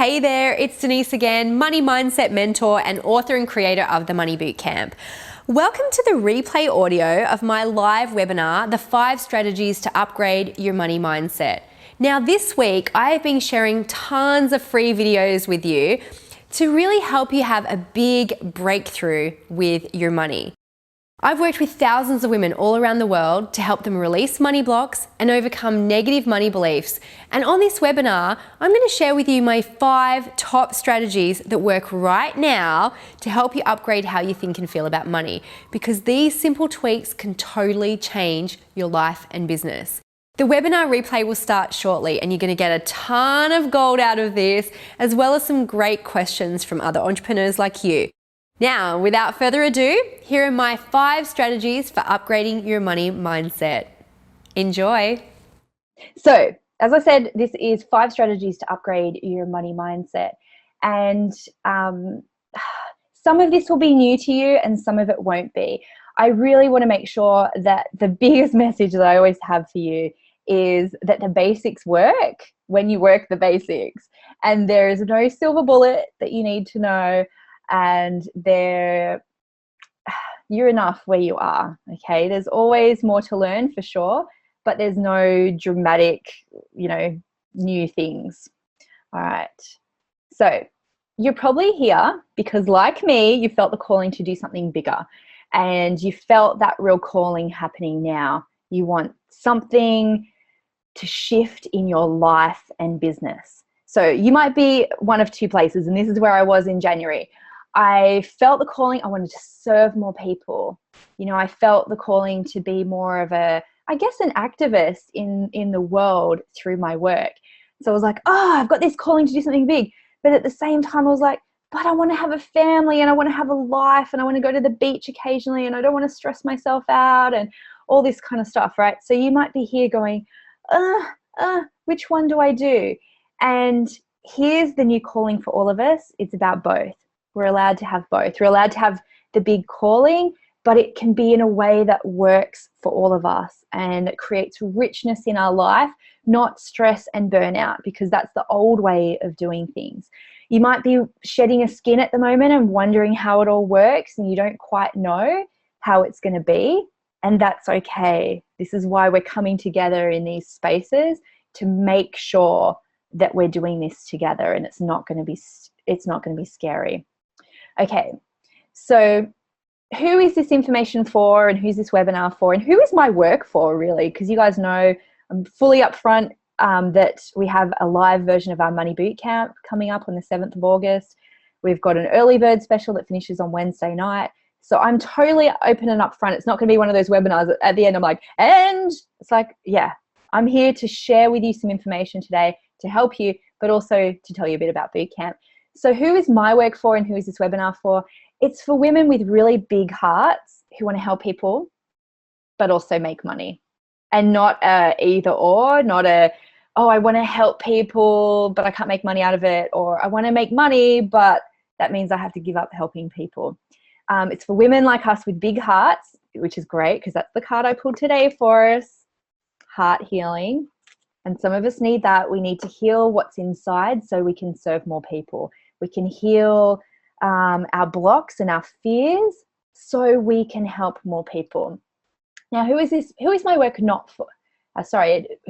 Hey there, it's Denise again, money mindset mentor and author and creator of the Money Bootcamp. Welcome to the replay audio of my live webinar, The 5 Strategies to Upgrade Your Money Mindset. Now this week, I have been sharing tons of free videos with you to really help you have a big breakthrough with your money. I've worked with thousands of women all around the world to help them release money blocks and overcome negative money beliefs. And on this webinar, I'm going to share with you my 5 top strategies that work right now to help you upgrade how you think and feel about money, because these simple tweaks can totally change your life and business. The webinar replay will start shortly and you're going to get a ton of gold out of this, as well as some great questions from other entrepreneurs like you. Now, without further ado, here are my 5 strategies for upgrading your money mindset. Enjoy. So, as I said, this is 5 strategies to upgrade your money mindset. And some of this will be new to you and some of it won't be. I really want to make sure that the biggest message that I always have for you is that the basics work when you work the basics. And there is no silver bullet that you need to know. And you're enough where you are, okay? There's always more to learn for sure, but there's no dramatic, new things. All right. So you're probably here because, like me, you felt the calling to do something bigger and you felt that real calling happening now. You want something to shift in your life and business. So you might be one of 2 places, and this is where I was in January. I felt the calling, I wanted to serve more people. I felt the calling to be more of an activist in the world through my work. So I was like, I've got this calling to do something big. But at the same time, I was like, but I want to have a family and I want to have a life and I want to go to the beach occasionally and I don't want to stress myself out and all this kind of stuff, right? So you might be here going, which one do I do? And here's the new calling for all of us. It's about both. We're allowed to have both. We're allowed to have the big calling, but it can be in a way that works for all of us and it creates richness in our life, not stress and burnout, because that's the old way of doing things. You might be shedding a skin at the moment and wondering how it all works and you don't quite know how it's going to be, and that's okay. This is why we're coming together in these spaces to make sure that we're doing this together and it's not going to be scary. Okay, so who is this information for and who's this webinar for and who is my work for, really? Because you guys know I'm fully upfront that we have a live version of our Money Bootcamp coming up on the 7th of August. We've got an early bird special that finishes on Wednesday night. So I'm totally open and upfront. It's not going to be one of those webinars that at the end I'm like, and it's like, yeah, I'm here to share with you some information today to help you, but also to tell you a bit about bootcamp. So who is my work for and who is this webinar for? It's for women with really big hearts who want to help people, but also make money. And not either or, not I want to help people, but I can't make money out of it. Or I want to make money, but that means I have to give up helping people. It's for women like us with big hearts, which is great because that's the card I pulled today for us, heart healing. And some of us need that. We need to heal what's inside so we can serve more people. We can heal our blocks and our fears so we can help more people. Now, who is this? Who is my work not for?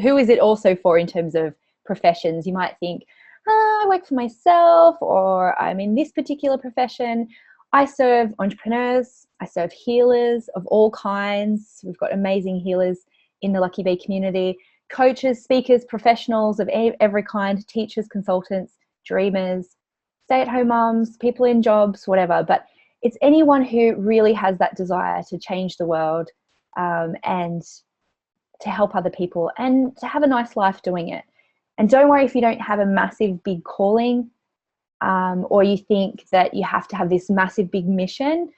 Who is it also for in terms of professions? You might think, I work for myself, or I'm in this particular profession. I serve entrepreneurs. I serve healers of all kinds. We've got amazing healers in the Lucky Bee community. Coaches, speakers, professionals of every kind, teachers, consultants, dreamers, stay-at-home moms, people in jobs, whatever. But it's anyone who really has that desire to change the world and to help other people and to have a nice life doing it. And don't worry if you don't have a massive, big calling or you think that you have to have this massive, big mission.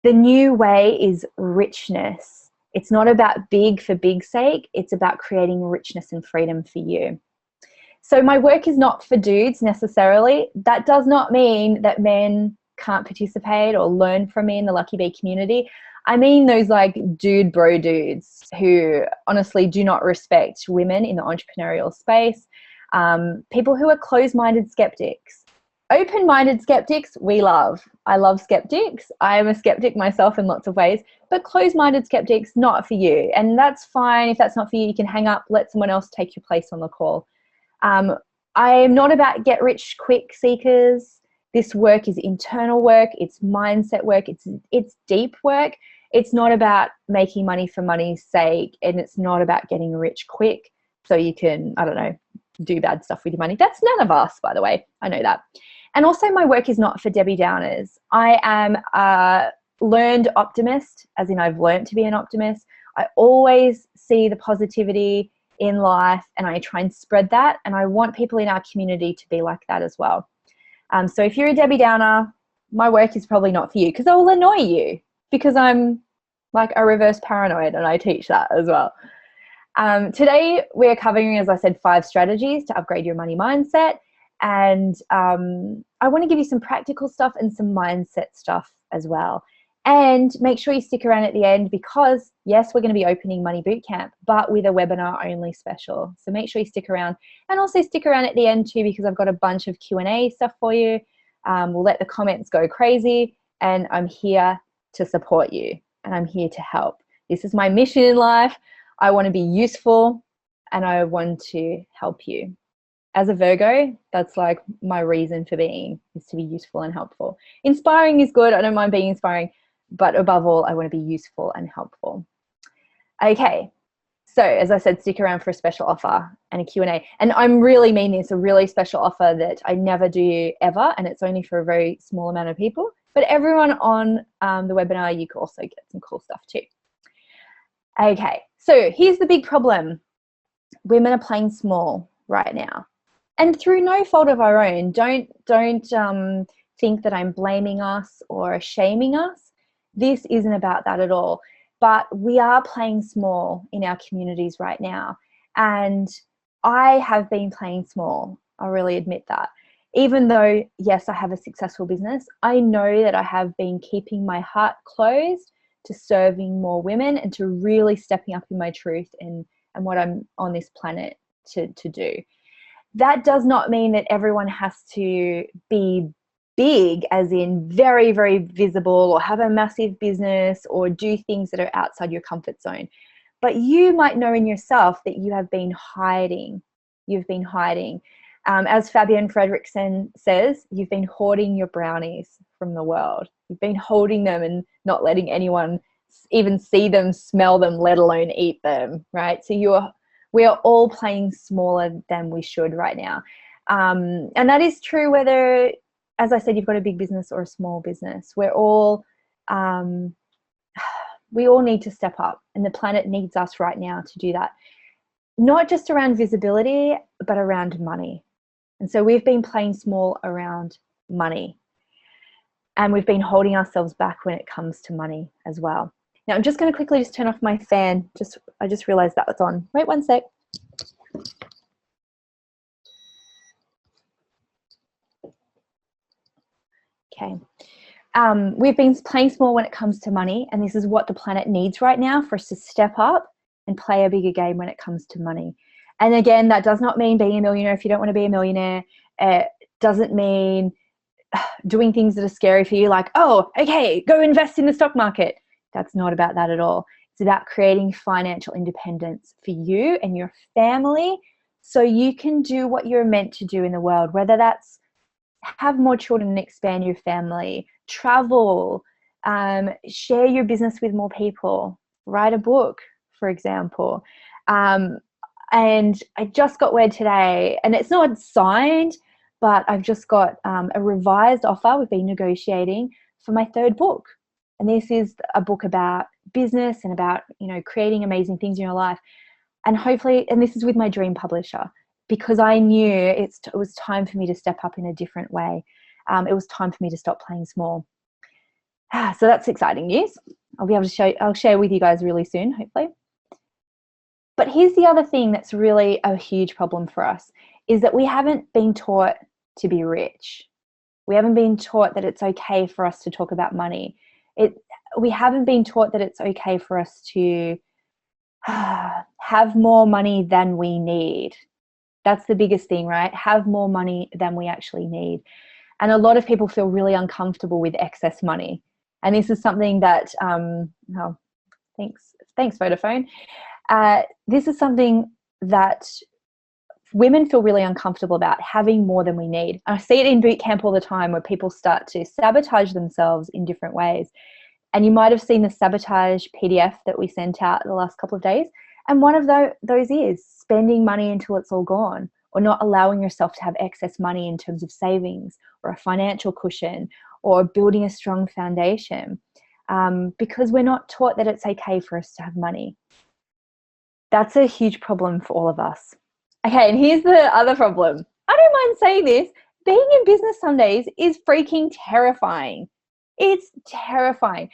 The new way is richness. It's not about big for big's sake. It's about creating richness and freedom for you. So my work is not for dudes necessarily. That does not mean that men can't participate or learn from me in the Lucky Bee community. I mean those like dude bro dudes who honestly do not respect women in the entrepreneurial space. People who are closed-minded skeptics. Open-minded skeptics, we love. I love skeptics. I am a skeptic myself in lots of ways, but closed-minded skeptics, not for you. And that's fine. If that's not for you, you can hang up, let someone else take your place on the call. I am not about get-rich-quick seekers. This work is internal work. It's mindset work. It's deep work. It's not about making money for money's sake, and it's not about getting rich quick so you can, I don't know, do bad stuff with your money. That's none of us, by the way. I know that. And also my work is not for Debbie Downers. I am a learned optimist, as in I've learned to be an optimist. I always see the positivity in life and I try and spread that. And I want people in our community to be like that as well. So if you're a Debbie Downer, my work is probably not for you because I will annoy you because I'm like a reverse paranoid and I teach that as well. Today we're covering, as I said, 5 strategies to upgrade your money mindset. And I want to give you some practical stuff and some mindset stuff as well. And make sure you stick around at the end because, yes, we're going to be opening Money Bootcamp, but with a webinar only special. So make sure you stick around and also stick around at the end too because I've got a bunch of Q&A stuff for you. We'll let the comments go crazy and I'm here to support you and I'm here to help. This is my mission in life. I want to be useful and I want to help you. As a Virgo, that's like my reason for being, is to be useful and helpful. Inspiring is good. I don't mind being inspiring, but above all, I want to be useful and helpful. Okay, so as I said, stick around for a special offer and a Q&A. And I'm really mean this, a really special offer that I never do ever, and it's only for a very small amount of people. But everyone on the webinar, you can also get some cool stuff too. Okay, so here's the big problem. Women are playing small right now. And through no fault of our own. Don't think that I'm blaming us or shaming us. This isn't about that at all. But we are playing small in our communities right now. And I have been playing small. I'll really admit that. Even though, yes, I have a successful business, I know that I have been keeping my heart closed to serving more women and to really stepping up in my truth and what I'm on this planet to do. That does not mean that everyone has to be big, as in very, very visible or have a massive business or do things that are outside your comfort zone. But you might know in yourself that you have been hiding. You've been hiding. As Fabian Fredrickson says, you've been hoarding your brownies from the world. You've been holding them and not letting anyone even see them, smell them, let alone eat them, right? So we are all playing smaller than we should right now. And that is true whether, as I said, you've got a big business or a small business. We all need to step up and the planet needs us right now to do that. Not just around visibility, but around money. And so we've been playing small around money. And we've been holding ourselves back when it comes to money as well. Now, I'm just going to quickly just turn off my fan. I just realized that was on. Wait one sec. Okay. We've been playing small when it comes to money, and this is what the planet needs right now for us to step up and play a bigger game when it comes to money. And again, that does not mean being a millionaire if you don't want to be a millionaire. It doesn't mean doing things that are scary for you, like, oh, okay, go invest in the stock market. That's not about that at all. It's about creating financial independence for you and your family so you can do what you're meant to do in the world, whether that's have more children and expand your family, travel, share your business with more people, write a book, for example. And I just got word today, and it's not signed, but I've just got a revised offer. We've been negotiating for my 3rd book. And this is a book about business and about, creating amazing things in your life. And hopefully, and this is with my dream publisher, because I knew it was time for me to step up in a different way. It was time for me to stop playing small. So that's exciting news. I'll be able to I'll share with you guys really soon, hopefully. But here's the other thing that's really a huge problem for us is that we haven't been taught to be rich. We haven't been taught that it's okay for us to talk about money. We haven't been taught that it's okay for us to have more money than we need. That's the biggest thing, right? Have more money than we actually need. And a lot of people feel really uncomfortable with excess money. And this is something that, oh, thanks Vodafone. This is something that women feel really uncomfortable about, having more than we need. I see it in boot camp all the time, where people start to sabotage themselves in different ways. And you might have seen the sabotage PDF that we sent out the last couple of days. And one of those is spending money until it's all gone, or not allowing yourself to have excess money in terms of savings or a financial cushion or building a strong foundation, because we're not taught that it's okay for us to have money. That's a huge problem for all of us. Okay, and here's the other problem. I don't mind saying this. Being in business some days is freaking terrifying. It's terrifying.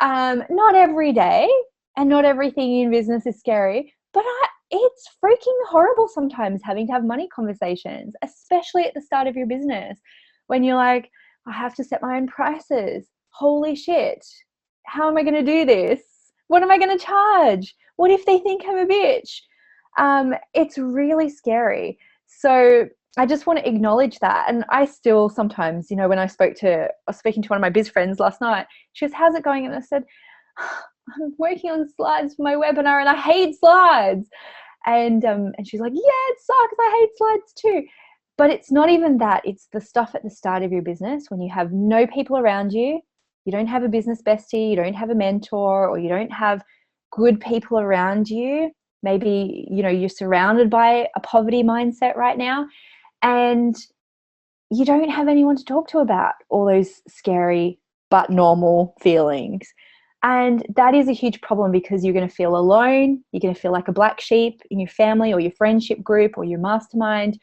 Not every day, and not everything in business is scary, but it's freaking horrible sometimes having to have money conversations, especially at the start of your business, when you're like, I have to set my own prices. Holy shit. How am I going to do this? What am I going to charge? What if they think I'm a bitch? It's really scary. So I just want to acknowledge that. And I still sometimes, when I was speaking to one of my biz friends last night, she goes, how's it going? And I said, I'm working on slides for my webinar and I hate slides. And she's like, yeah, it sucks. I hate slides too. But it's not even that. It's the stuff at the start of your business when you have no people around you. You don't have a business bestie. You don't have a mentor, or you don't have good people around you. Maybe, you're surrounded by a poverty mindset right now, and you don't have anyone to talk to about all those scary but normal feelings. And that is a huge problem, because you're going to feel alone. You're going to feel like a black sheep in your family or your friendship group or your mastermind.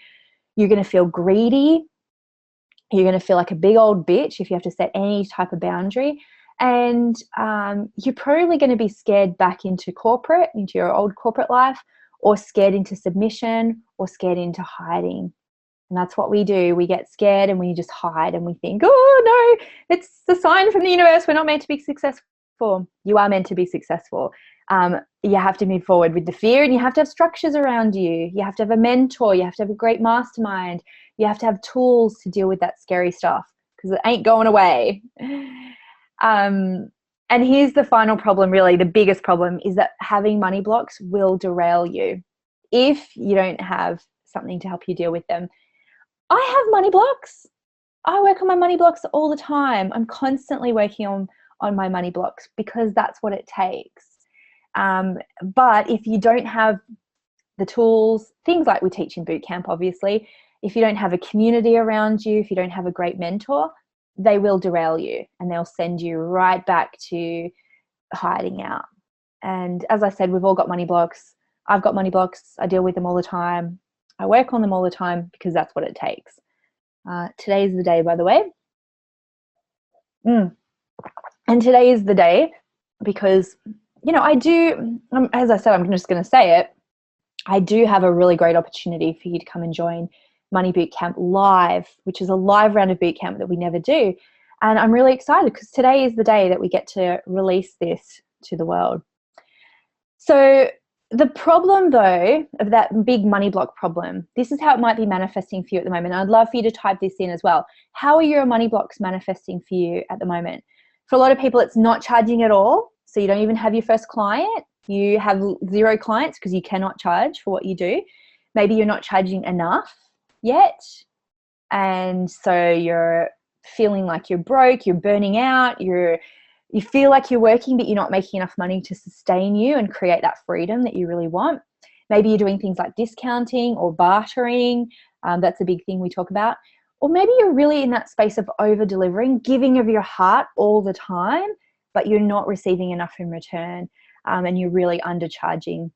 You're going to feel greedy. You're going to feel like a big old bitch if you have to set any type of boundary. And you're probably going to be scared back into your old corporate life, or scared into submission, or scared into hiding. And that's what we do. We get scared and we just hide, and we think, oh no, it's the sign from the universe. We're not meant to be successful. You are meant to be successful. You have to move forward with the fear, and you have to have structures around you. You have to have a mentor. You have to have a great mastermind. You have to have tools to deal with that scary stuff, because it ain't going away. And here's the final problem, really, the biggest problem, is that having money blocks will derail you if you don't have something to help you deal with them. I have money blocks. I work on my money blocks all the time. I'm constantly working on my money blocks, because that's what it takes. But if you don't have the tools, things like we teach in boot camp, obviously, if you don't have a community around you, if you don't have a great mentor, they will derail you, and they'll send you right back to hiding out. And as I said, we've all got money blocks. I've got money blocks. I deal with them all the time. I work on them all the time, because that's what it takes. Today is the day, by the way. And today is the day because, I do, as I said, I'm just going to say it, I do have a really great opportunity for you to come and join Money Bootcamp live, which is a live round of bootcamp that we never do. And I'm really excited, because today is the day that we get to release this to the world. So the problem, though, of that big money block problem, this is how it might be manifesting for you at the moment. I'd love for you to type this in as well. How are your money blocks manifesting for you at the moment? For a lot of people, it's not charging at all. So you don't even have your first client. You have 0 clients because you cannot charge for what you do. Maybe you're not charging enough yet. And so you're feeling like you're broke, you're burning out, you feel like you're working, but you're not making enough money to sustain you and create that freedom that you really want. Maybe you're doing things like discounting or bartering. That's a big thing we talk about. Or maybe you're really in that space of over-delivering, giving of your heart all the time, but you're not receiving enough in return, and you're really undercharging.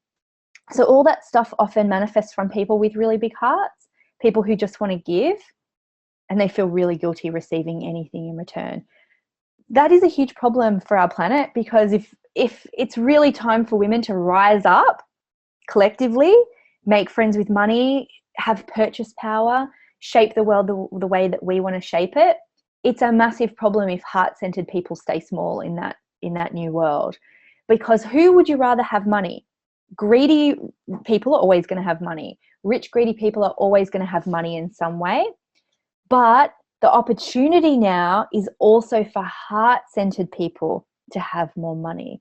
So all that stuff often manifests from people with really big hearts, people who just want to give, and they feel really guilty receiving anything in return. That is a huge problem for our planet, because if it's really time for women to rise up collectively, make friends with money, have purchase power, shape the world the way that we want to shape it, it's a massive problem if heart-centered people stay small in that new world. Because who would you rather have money? Greedy people are always going to have money. Rich, greedy people are always going to have money in some way. But the opportunity now is also for heart-centered people to have more money.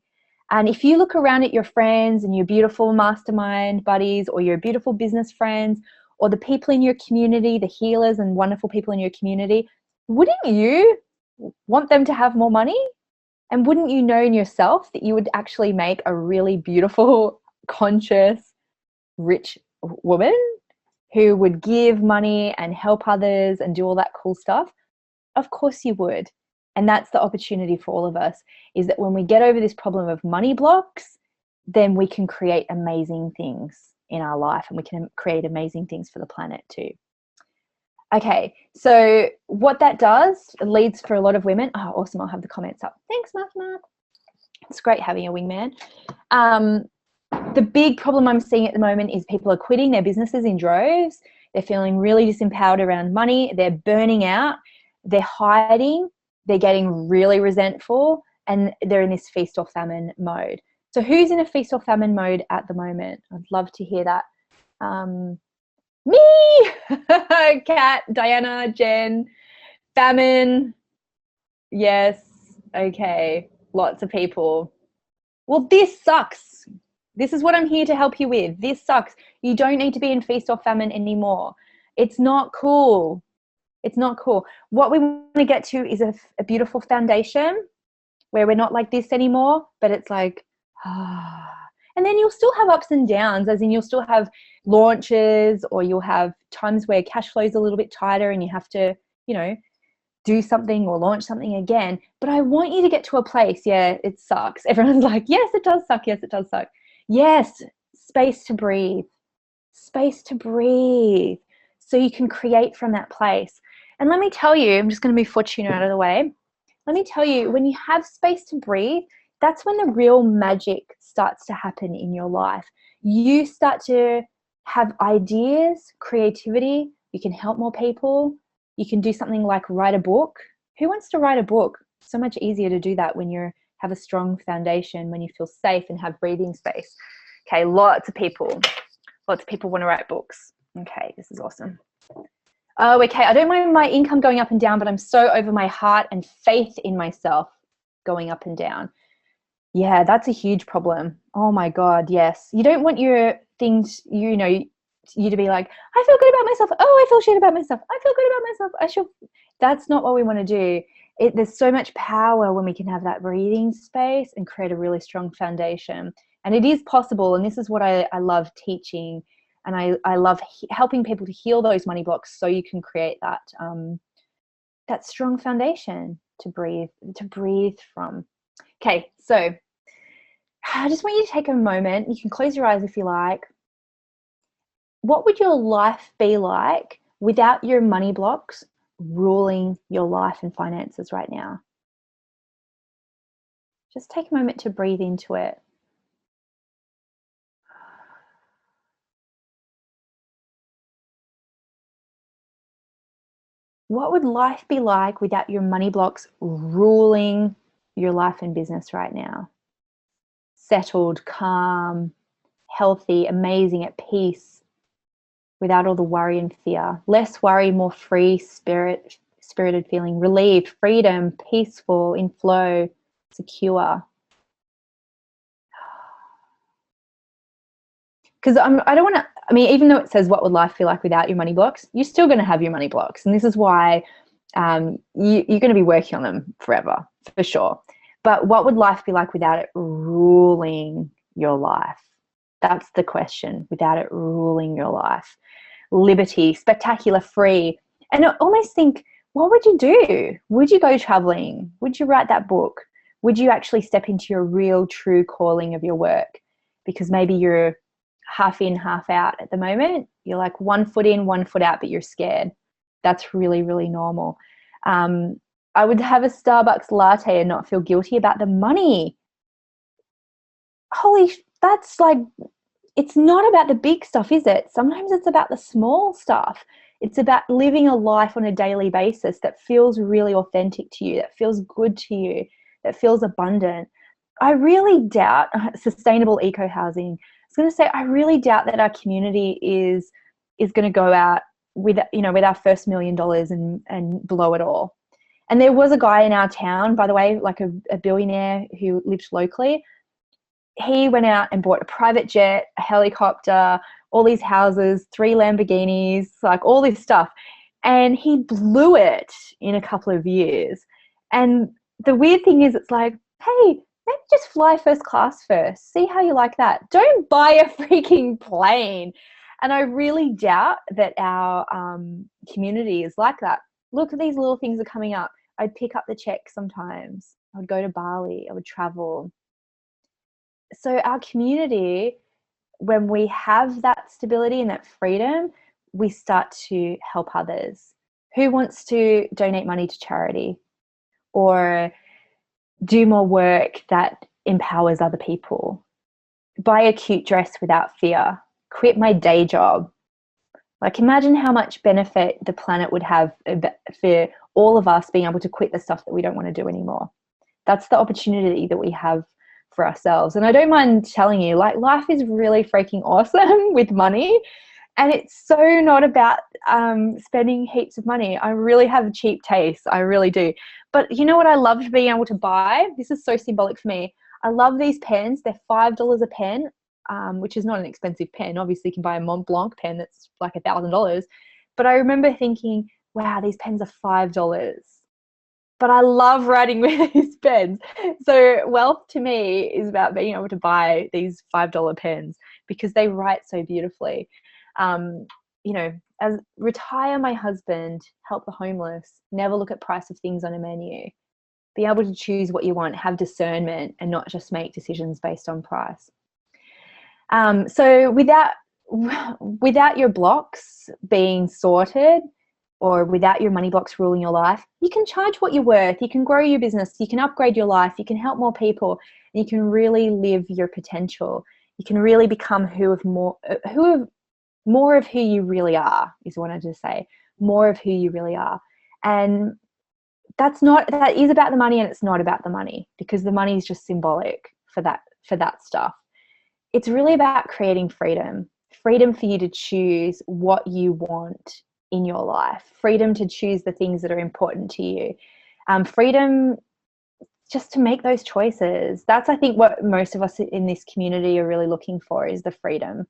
And if you look around at your friends and your beautiful mastermind buddies, or your beautiful business friends, or the people in your community, the healers and wonderful people in your community, wouldn't you want them to have more money? And wouldn't you know in yourself that you would actually make a really beautiful, conscious, rich woman who would give money and help others and do all that cool stuff? Of course you would. And that's the opportunity for all of us, is that when we get over this problem of money blocks, then we can create amazing things in our life, and we can create amazing things for the planet too. Okay, so what that does, it leads for a lot of women. Oh, awesome. I'll have the comments up. Thanks, Mark. It's great having a wingman. The big problem I'm seeing at the moment is people are quitting their businesses in droves. They're feeling really disempowered around money. They're burning out. They're hiding. They're getting really resentful, and they're in this feast or famine mode. So who's in a feast or famine mode at the moment? I'd love to hear that. Me, Kat, Diana, Jen, famine. Yes. Okay. Lots of people. Well, this sucks. This is what I'm here to help you with. This sucks. You don't need to be in feast or famine anymore. It's not cool. It's not cool. What we want to get to is a beautiful foundation where we're not like this anymore, but it's like, and then you'll still have ups and downs, as in you'll still have launches, or you'll have times where cash flow is a little bit tighter and you have to, do something or launch something again. But I want you to get to a place, yeah, it sucks. Everyone's like, yes, it does suck. Yes, it does suck. Yes, space to breathe. Space to breathe. So you can create from that place. And let me tell you, I'm just going to move Fortuna out of the way. Let me tell you, when you have space to breathe, that's when the real magic starts to happen in your life. You start to have ideas, creativity. You can help more people. You can do something like write a book. Who wants to write a book? So much easier to do that when you have a strong foundation, when you feel safe and have breathing space. Okay, lots of people want to write books. Okay, this is awesome. Oh, okay, I don't mind my income going up and down, but I'm so over my heart and faith in myself going up and down. Yeah, that's a huge problem. Oh my God, yes. You don't want your things, you to be like, I feel good about myself. Oh, I feel shit about myself. I feel good about myself. That's not what we want to do. There's so much power when we can have that breathing space and create a really strong foundation. And it is possible. And this is what I love teaching. And I love helping people to heal those money blocks, so you can create that strong foundation to breathe from. Okay, so I just want you to take a moment. You can close your eyes if you like. What would your life be like without your money blocks ruling your life and finances right now? Just take a moment to breathe into it. What would life be like without your money blocks ruling your life and business right now? Settled, calm, healthy, amazing, at peace, without all the worry and fear. Less worry, more free, spirited feeling, relieved, freedom, peaceful, in flow, secure. Because I don't want to, even though it says what would life feel like without your money blocks, you're still going to have your money blocks. And this is why you're going to be working on them forever, for sure. But what would life be like without it ruling your life? That's the question, without it ruling your life. Liberty, spectacular, free. And I almost think, what would you do? Would you go traveling? Would you write that book? Would you actually step into your real, true calling of your work? Because maybe you're half in, half out at the moment. You're like 1 foot in, 1 foot out, but you're scared. That's really, really normal. I would have a Starbucks latte and not feel guilty about the money. That's like, it's not about the big stuff, is it? Sometimes it's about the small stuff. It's about living a life on a daily basis that feels really authentic to you, that feels good to you, that feels abundant. I really doubt sustainable eco-housing. I was going to say, I really doubt that our community is is going to go out with, you know, with our first $1 million and blow it all. And there was a guy in our town, by the way, like a billionaire who lived locally. He went out and bought a private jet, a helicopter, all these houses, 3 Lamborghinis, like all this stuff. And he blew it in a couple of years. And the weird thing is, it's like, hey, maybe just fly first class first. See how you like that. Don't buy a freaking plane. And I really doubt that our community is like that. Look at these little things are coming up. I'd pick up the check sometimes. I would go to Bali. I would travel. So our community, when we have that stability and that freedom, we start to help others. Who wants to donate money to charity or do more work that empowers other people? Buy a cute dress without fear. Quit my day job. Like, imagine how much benefit the planet would have for all of us being able to quit the stuff that we don't want to do anymore. That's the opportunity that we have for ourselves. And I don't mind telling you, like, life is really freaking awesome with money. And it's so not about spending heaps of money. I really have a cheap taste. I really do. But you know what I loved being able to buy? This is so symbolic for me. I love these pens. They're $5 a pen, which is not an expensive pen. Obviously, you can buy a Mont Blanc pen that's like $1,000. But I remember thinking, wow, these pens are $5. But I love writing with these pens. So wealth to me is about being able to buy these $5 pens because they write so beautifully. You know, as retire my husband, help the homeless, never look at price of things on a menu, be able to choose what you want, have discernment and not just make decisions based on price. So without your blocks being sorted or without your money blocks ruling your life, you can charge what you're worth, you can grow your business, you can upgrade your life, you can help more people, and you can really live your potential. You can really become more of who you really are, is what I wanted to say. More of who you really are. And that is about the money, and it's not about the money, because the money is just symbolic for that stuff. It's really about creating freedom for you to choose what you want in your life, freedom to choose the things that are important to you, freedom just to make those choices. That's, I think, what most of us in this community are really looking for, is the freedom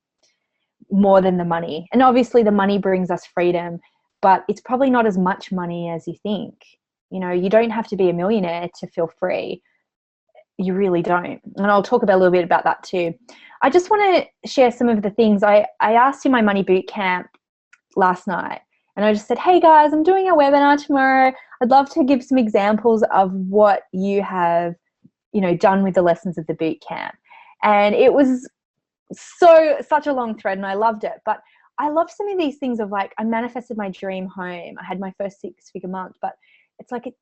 more than the money. And obviously the money brings us freedom, but it's probably not as much money as you think. You know, you don't have to be a millionaire to feel free. You really don't. And I'll talk about a little bit about that too. I just want to share some of the things I asked in my Money Bootcamp last night. And I just said, hey guys, I'm doing a webinar tomorrow. I'd love to give some examples of what you have, you know, done with the lessons of the bootcamp. And it was such a long thread, and I loved it. But I love some of these things of, like, I manifested my dream home. I had my first 6-figure month, but it's like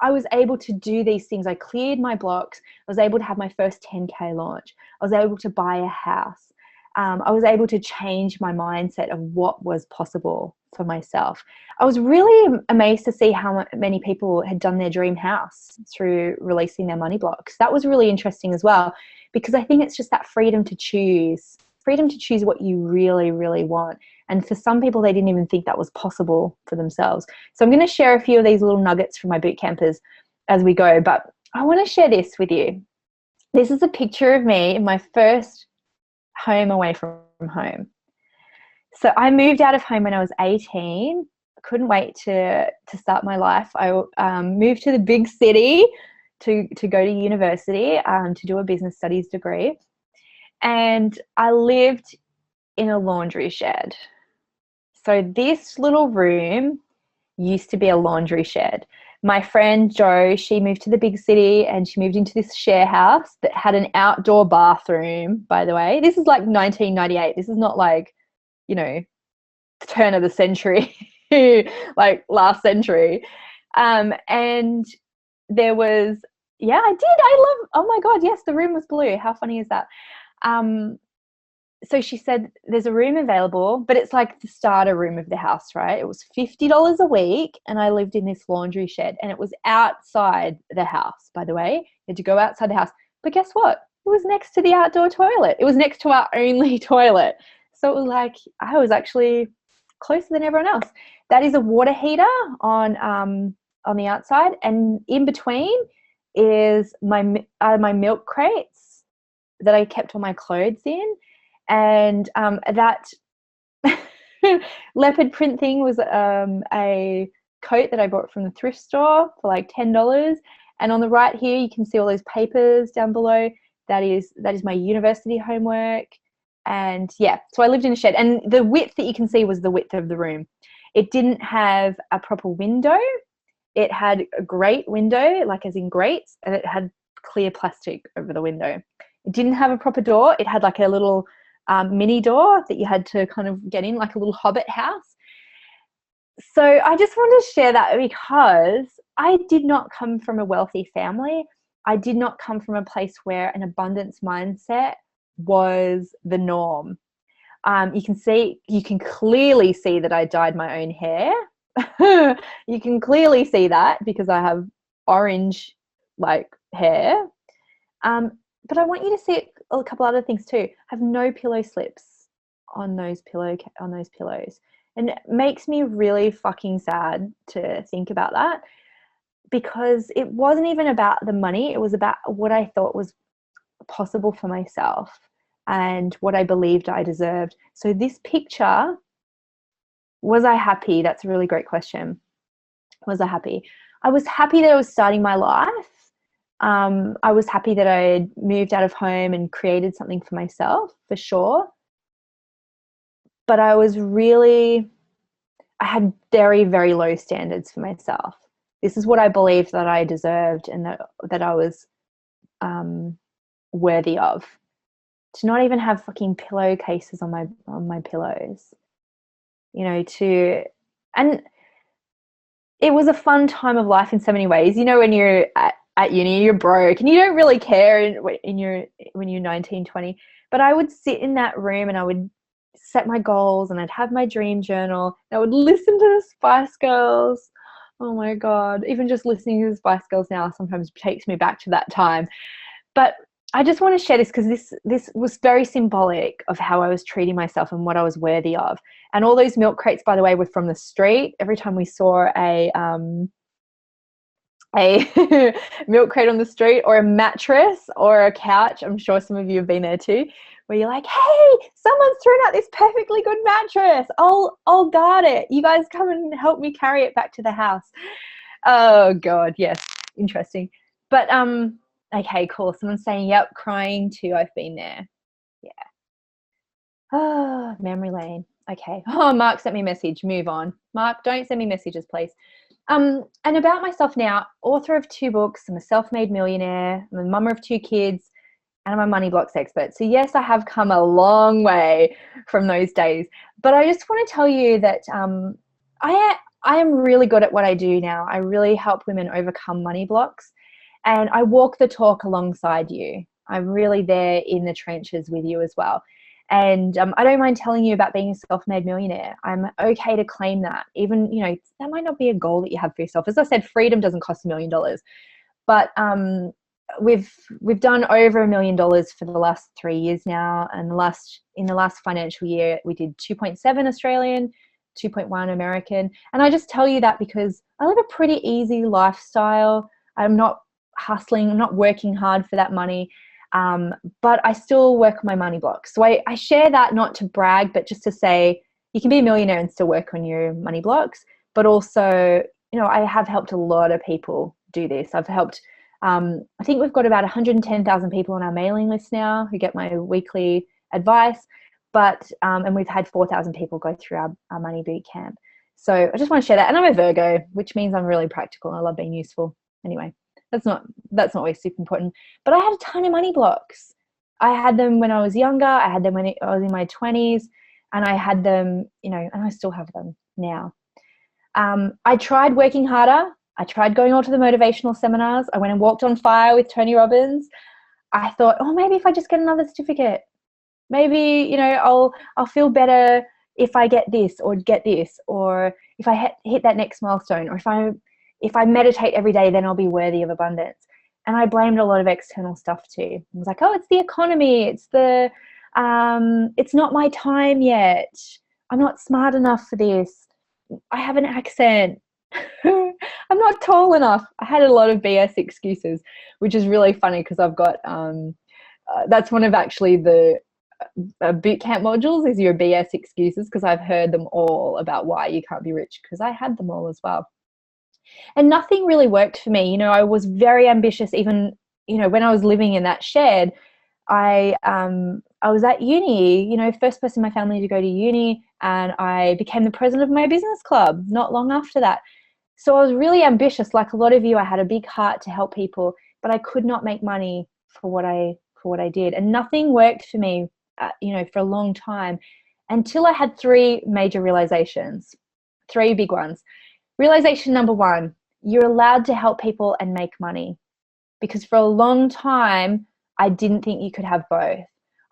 I was able to do these things. I cleared my blocks. I was able to have my first 10K launch. I was able to buy a house. I was able to change my mindset of what was possible for myself. I was really amazed to see how many people had done their dream house through releasing their money blocks. That was really interesting as well, because I think it's just that freedom to choose what you really, really want. And for some people, they didn't even think that was possible for themselves. So I'm going to share a few of these little nuggets from my boot campers as we go, but I want to share this with you. This is a picture of me in my first home away from home. So I moved out of home when I was 18. I couldn't wait to start my life. I moved to the big city to go to university, to do a business studies degree. And I lived in a laundry shed. So this little room used to be a laundry shed. My friend Jo, she moved to the big city and she moved into this share house that had an outdoor bathroom, by the way. This is like 1998. This is not like, you know, the turn of the century, like last century. And there was, yeah, oh my God, yes, the room was blue. How funny is that? So she said, there's a room available, but it's like the starter room of the house, right? It was $50 a week, and I lived in this laundry shed, and it was outside the house, by the way. You had to go outside the house. But guess what? It was next to the outdoor toilet. It was next to our only toilet. So it was like I was actually closer than everyone else. That is a water heater on the outside, and in between is my milk crates that I kept all my clothes in, and that leopard print thing was a coat that I bought from the thrift store for like $10. And on the right here, you can see all those papers down below. That is my university homework. And yeah, so I lived in a shed, and the width that you can see was the width of the room. It didn't have a proper window. It had a grate window, like as in grates, and it had clear plastic over the window. It didn't have a proper door. It had like a little mini door that you had to kind of get in, like a little hobbit house. So I just wanted to share that because I did not come from a wealthy family. I did not come from a place where an abundance mindset was the norm. You can clearly see that I dyed my own hair. You can clearly see that because I have orange like hair. But I want you to see a couple other things too. I have no pillow slips on those pillows. And it makes me really fucking sad to think about that, because it wasn't even about the money. It was about what I thought was possible for myself and what I believed I deserved. So this picture, was I happy? That's a really great question. Was I happy? I was happy that I was starting my life. I was happy that I had moved out of home and created something for myself, for sure. But I had very, very low standards for myself. This is what I believed that I deserved and that I was worthy of. To not even have fucking pillowcases on my pillows, and it was a fun time of life in so many ways. When you're at uni, you're broke and you don't really care when you're 19, 20. But I would sit in that room and I would set my goals and I'd have my dream journal. And I would listen to the Spice Girls. Oh my God. Even just listening to the Spice Girls now sometimes takes me back to that time. But I just want to share this because this was very symbolic of how I was treating myself and what I was worthy of. And all those milk crates, by the way, were from the street. Every time we saw a milk crate on the street or a mattress or a couch, I'm sure some of you have been there too, where you're like, hey, someone's thrown out this perfectly good mattress. I'll guard it. You guys come and help me carry it back to the house. Oh God, yes, interesting. But okay, cool. Someone's saying, yep, crying too. I've been there. Yeah. Oh, memory lane. Okay. Oh, Mark sent me a message. Move on. Mark, don't send me messages, please. And about myself now, author of 2 books. I'm a self-made millionaire. I'm a mum of 2 kids. And I'm a money blocks expert. So yes, I have come a long way from those days. But I just want to tell you that I am really good at what I do now. I really help women overcome money blocks. And I walk the talk alongside you. I'm really there in the trenches with you as well. And I don't mind telling you about being a self-made millionaire. I'm okay to claim that. Even, that might not be a goal that you have for yourself. As I said, freedom doesn't cost $1 million. But we've done over $1 million for the last 3 years now. And in the last financial year, we did 2.7 Australian, 2.1 American. And I just tell you that because I live a pretty easy lifestyle. I'm not hustling. I'm not working hard for that money. But I still work on my money blocks. So I share that not to brag, but just to say you can be a millionaire and still work on your money blocks. But also, I have helped a lot of people do this. I've helped, I think we've got about 110,000 people on our mailing list now who get my weekly advice. But, and we've had 4,000 people go through our money boot camp. So I just want to share that. And I'm a Virgo, which means I'm really practical and I love being useful. Anyway. That's not always super important. But I had a ton of money blocks. I had them when I was younger. I had them when I was in my 20s. And I had them, and I still have them now. I tried working harder. I tried going on to the motivational seminars. I went and walked on fire with Tony Robbins. I thought, maybe if I just get another certificate, maybe, I'll feel better if I get this, or if I hit that next milestone, or if I meditate every day, then I'll be worthy of abundance. And I blamed a lot of external stuff too. I was like, it's the economy. It's the It's not my time yet. I'm not smart enough for this. I have an accent. I'm not tall enough. I had a lot of BS excuses, which is really funny because I've got that's one of actually the boot camp modules is your BS excuses, because I've heard them all about why you can't be rich, because I had them all as well. And nothing really worked for me. I was very ambitious. Even when I was living in that shed, I was at uni, first person in my family to go to uni, and I became the president of my business club not long after that. So I was really ambitious. Like a lot of you, I had a big heart to help people, but I could not make money for what I did, and nothing worked for me, for a long time, until I had three major realizations, three big ones. Realization number one: you're allowed to help people and make money, because for a long time I didn't think you could have both.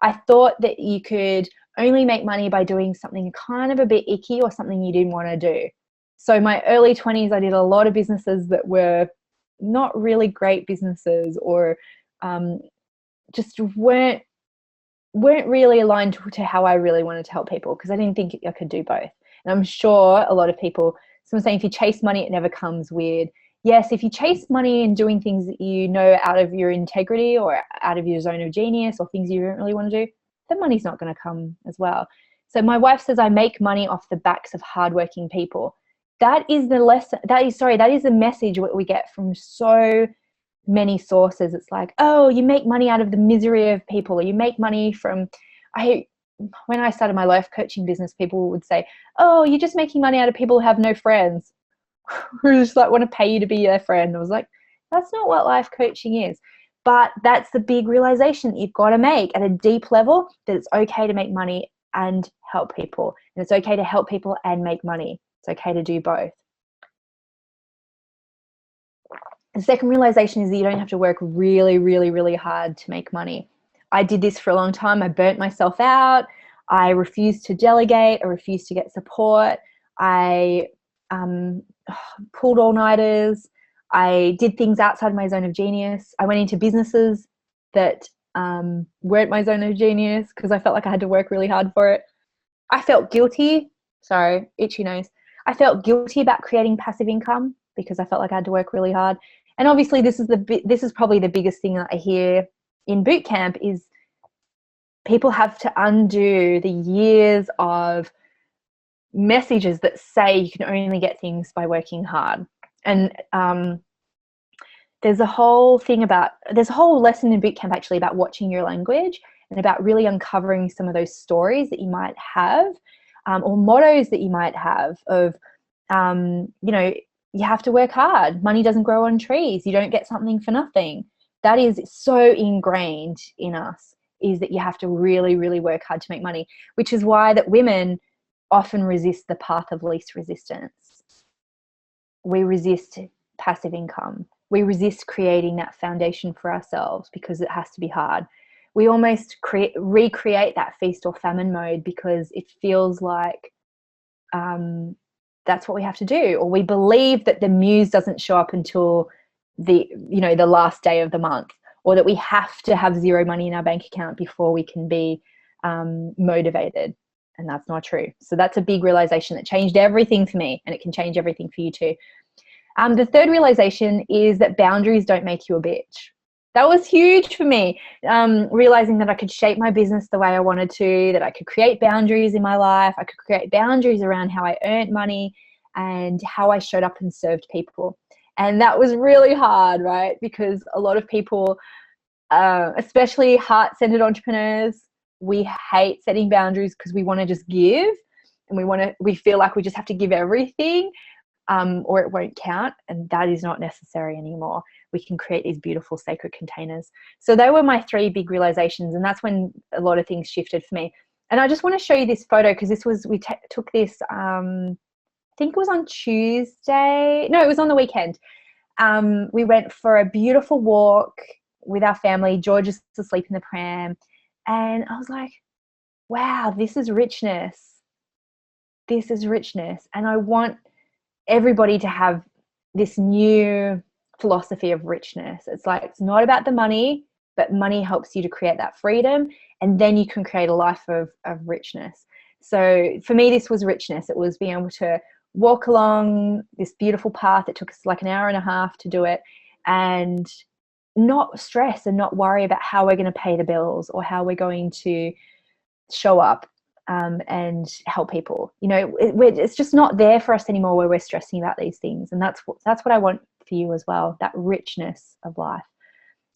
I thought that you could only make money by doing something kind of a bit icky or something you didn't want to do. So my early 20s, I did a lot of businesses that were not really great businesses, or just weren't really aligned to how I really wanted to help people, because I didn't think I could do both. And I'm sure a lot of people, someone saying, if you chase money, it never comes, weird. Yes, if you chase money and doing things that out of your integrity or out of your zone of genius, or things you don't really want to do, the money's not going to come as well. So my wife says I make money off the backs of hardworking people. That is the lesson. That is the message what we get from so many sources. It's like, oh, you make money out of the misery of people, or you make money from, when I started my life coaching business, people would say, oh, you're just making money out of people who have no friends, who just like want to pay you to be their friend. I was like, that's not what life coaching is. But that's the big realization that you've got to make at a deep level, that it's okay to make money and help people. And it's okay to help people and make money. It's okay to do both. The second realization is that you don't have to work really, really, really hard to make money. I did this for a long time. I burnt myself out. I refused to delegate. I refused to get support. I pulled all-nighters. I did things outside my zone of genius. I went into businesses that weren't my zone of genius because I felt like I had to work really hard for it. I felt guilty. Sorry, itchy nose. I felt guilty about creating passive income because I felt like I had to work really hard. And obviously this is probably the biggest thing that I hear in boot camp is people have to undo the years of messages that say you can only get things by working hard. And there's a whole lesson in boot camp actually about watching your language and about really uncovering some of those stories that you might have, or mottos that you might have of, you have to work hard. Money doesn't grow on trees. You don't get something for nothing. That is so ingrained in us, is that you have to really, really work hard to make money, which is why that women often resist the path of least resistance. We resist passive income. We resist creating that foundation for ourselves because it has to be hard. We almost recreate that feast or famine mode because it feels like that's what we have to do, or we believe that the muse doesn't show up until the last day of the month, or that we have to have zero money in our bank account before we can be motivated. And that's not true. So that's a big realization that changed everything for me, and it can change everything for you too. The third realization is that boundaries don't make you a bitch. That was huge for me, realizing that I could shape my business the way I wanted to, that I could create boundaries in my life. I could create boundaries around how I earned money and how I showed up and served people. And that was really hard, right? Because a lot of people, especially heart-centered entrepreneurs, we hate setting boundaries because we want to just give, and we feel like we just have to give everything, or it won't count. And that is not necessary anymore. We can create these beautiful sacred containers. So they were my three big realizations, and that's when a lot of things shifted for me. And I just want to show you this photo because we took this, I think it was on Tuesday. No, it was on the weekend. We went for a beautiful walk with our family. George is asleep in the pram. And I was like, wow, this is richness. This is richness. And I want everybody to have this new philosophy of richness. It's like, it's not about the money. but money helps you to create that freedom, and then you can create a life of richness. So for me, this was richness. It was being able to walk along this beautiful path. It took us like an hour and a half to do it, and not stress and not worry about how we're going to pay the bills or how we're going to show up and help people. You know, it's just not there for us anymore where we're stressing about these things. And that's what I want for you as well, that richness of life.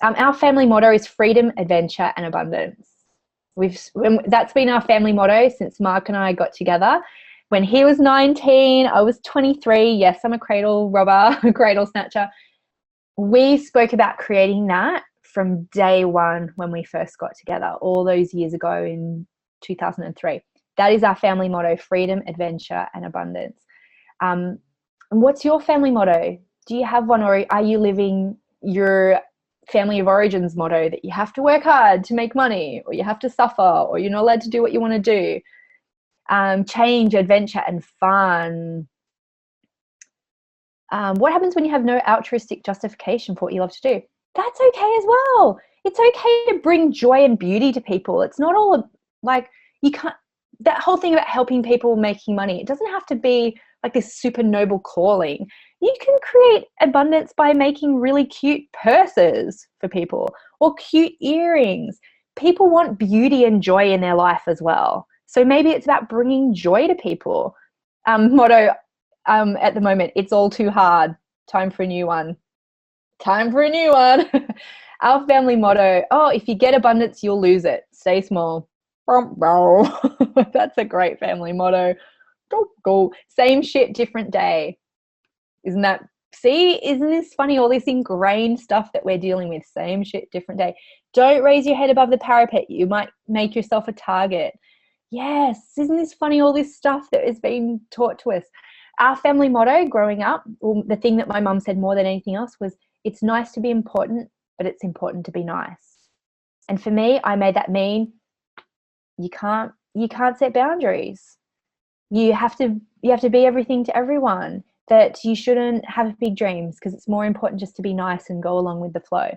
Our family motto is freedom, adventure, and abundance. That's been our family motto since Mark and I got together. When he was 19, I was 23. Yes, I'm a cradle robber, a cradle snatcher. We spoke about creating that from day one when we first got together, all those years ago in 2003. That is our family motto: freedom, adventure, and abundance. And what's your family motto? Do you have one, or are you living your family of origins motto that you have to work hard to make money, or you have to suffer, or you're not allowed to do what you want to do? Change, adventure, and fun. What happens when you have no altruistic justification for what you love to do? That's okay as well. It's okay to bring joy and beauty to people. It's not all like, you can't, that whole thing about helping people, making money, it doesn't have to be like this super noble calling. You can create abundance by making really cute purses for people, or cute earrings. People want beauty and joy in their life as well. So maybe it's about bringing joy to people. Motto at the moment, it's all too hard. Time for a new one. Time for a new one. Our family motto, if you get abundance, you'll lose it. Stay small. That's a great family motto. Go. Same shit, different day. Isn't this funny? All this ingrained stuff that we're dealing with. Same shit, different day. Don't raise your head above the parapet. You might make yourself a target. Yes, isn't this funny? All this stuff that is being taught to us. Our family motto growing up, the thing that my mum said more than anything else was, it's nice to be important, but it's important to be nice. And for me, I made that mean you can't set boundaries. You have to be everything to everyone. That you shouldn't have big dreams, because it's more important just to be nice and go along with the flow.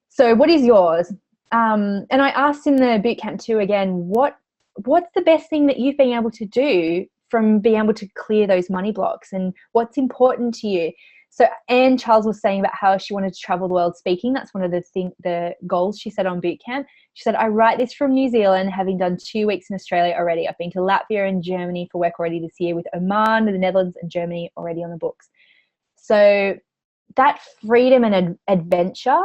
So what is yours? And I asked in the bootcamp too, again, what's the best thing that you've been able to do from being able to clear those money blocks, and what's important to you? So Anne Charles was saying about how she wanted to travel the world speaking. That's one of the goals she said on bootcamp. She said, I write this from New Zealand, having done 2 weeks in Australia already. I've been to Latvia and Germany for work already this year, with Oman, the Netherlands, and Germany already on the books. So that freedom and adventure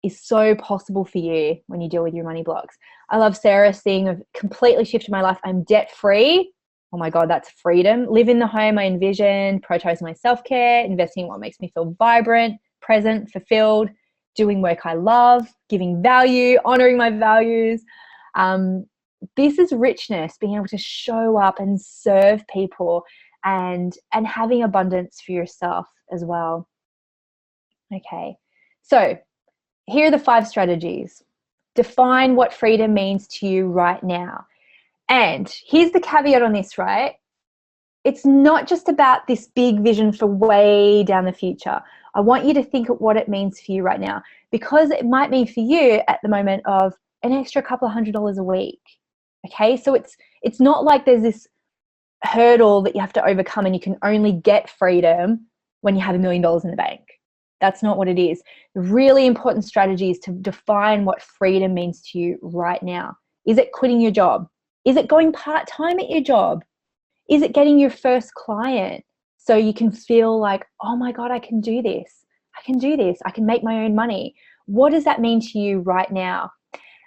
is so possible for you when you deal with your money blocks. I love Sarah's thing of completely shifted my life. I'm debt free. Oh my God, that's freedom. Live in the home I envision, prioritize my self-care, investing in what makes me feel vibrant, present, fulfilled, doing work I love, giving value, honoring my values. This is richness, being able to show up and serve people, and having abundance for yourself as well. Okay, so here are the 5 strategies. Define what freedom means to you right now. And here's the caveat on this, right? It's not just about this big vision for way down the future. I want you to think of what it means for you right now, because it might mean for you at the moment of an extra couple of $100 a week. Okay, so it's not like there's this hurdle that you have to overcome and you can only get freedom when you have $1 million in the bank. That's not what it is. The really important strategy is to define what freedom means to you right now. Is it quitting your job? Is it going part-time at your job? Is it getting your first client so you can feel like, oh my God, I can do this. I can do this. I can make my own money. What does that mean to you right now?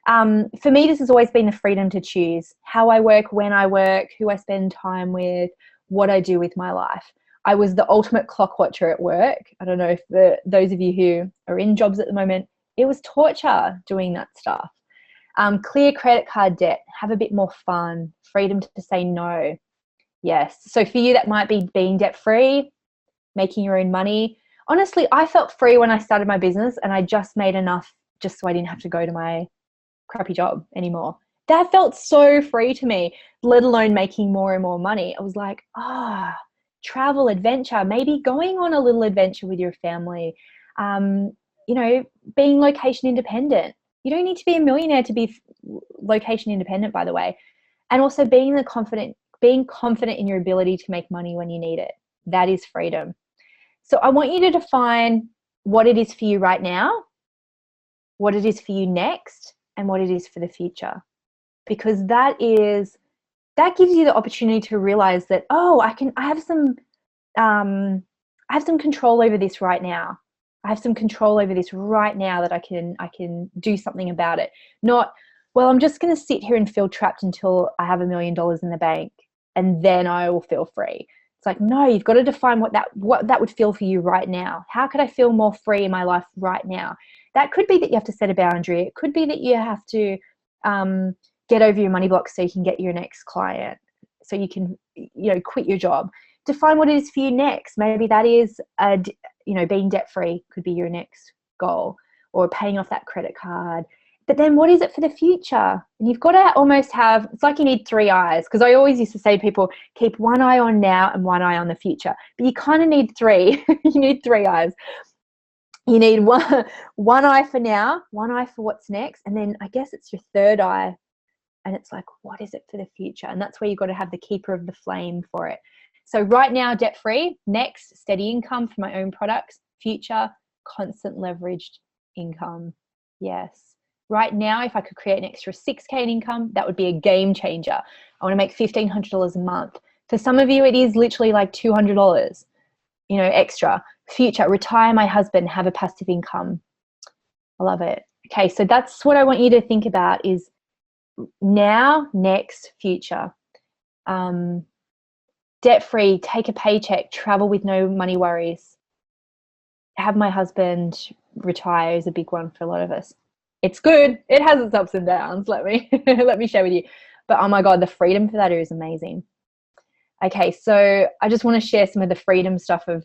For me, this has always been the freedom to choose how I work, when I work, who I spend time with, what I do with my life. I was the ultimate clock watcher at work. I don't know if those of you who are in jobs at the moment, it was torture doing that stuff. Clear credit card debt, have a bit more fun, freedom to say no. Yes. So for you, that might be being debt free, making your own money. Honestly, I felt free when I started my business, and I just made enough just so I didn't have to go to my crappy job anymore. That felt so free to me, let alone making more and more money. I was like, travel, adventure, maybe going on a little adventure with your family, being location independent. You don't need to be a millionaire to be location independent, by the way. And also being confident in your ability to make money when you need it. That is freedom. So I want you to define what it is for you right now, what it is for you next, and what it is for the future. Because that gives you the opportunity to realize that, oh, I have some control over this right now. I have some control over this right now that I can do something about it. Not, well, I'm just going to sit here and feel trapped until I have $1 million in the bank and then I will feel free. It's like, no, you've got to define what that would feel for you right now. How could I feel more free in my life right now? That could be that you have to set a boundary. It could be that you have to get over your money blocks so you can get your next client, so you can, quit your job. Define what it is for you next. Maybe that is, being debt-free could be your next goal, or paying off that credit card. But then what is it for the future? And you've got to almost have, it's like you need 3 eyes, because I always used to say to people, keep one eye on now and one eye on the future. But you kind of need 3. You need 3 eyes. You need one eye for now, one eye for what's next, and then I guess it's your 3rd eye, and it's like, what is it for the future? And that's where you've got to have the keeper of the flame for it. So right now, debt-free. Next, steady income for my own products. Future, constant leveraged income. Yes. Right now, if I could create an extra $6K in income, that would be a game changer. I want to make $1,500 a month. For some of you, it is literally like $200, extra. Future, retire my husband, have a passive income. I love it. Okay, so that's what I want you to think about is now, next, future. Debt-free, take a paycheck, travel with no money worries. Have my husband retire is a big one for a lot of us. It's good. It has its ups and downs. Let me share with you. But oh my God, the freedom for that is amazing. Okay, so I just want to share some of the freedom stuff of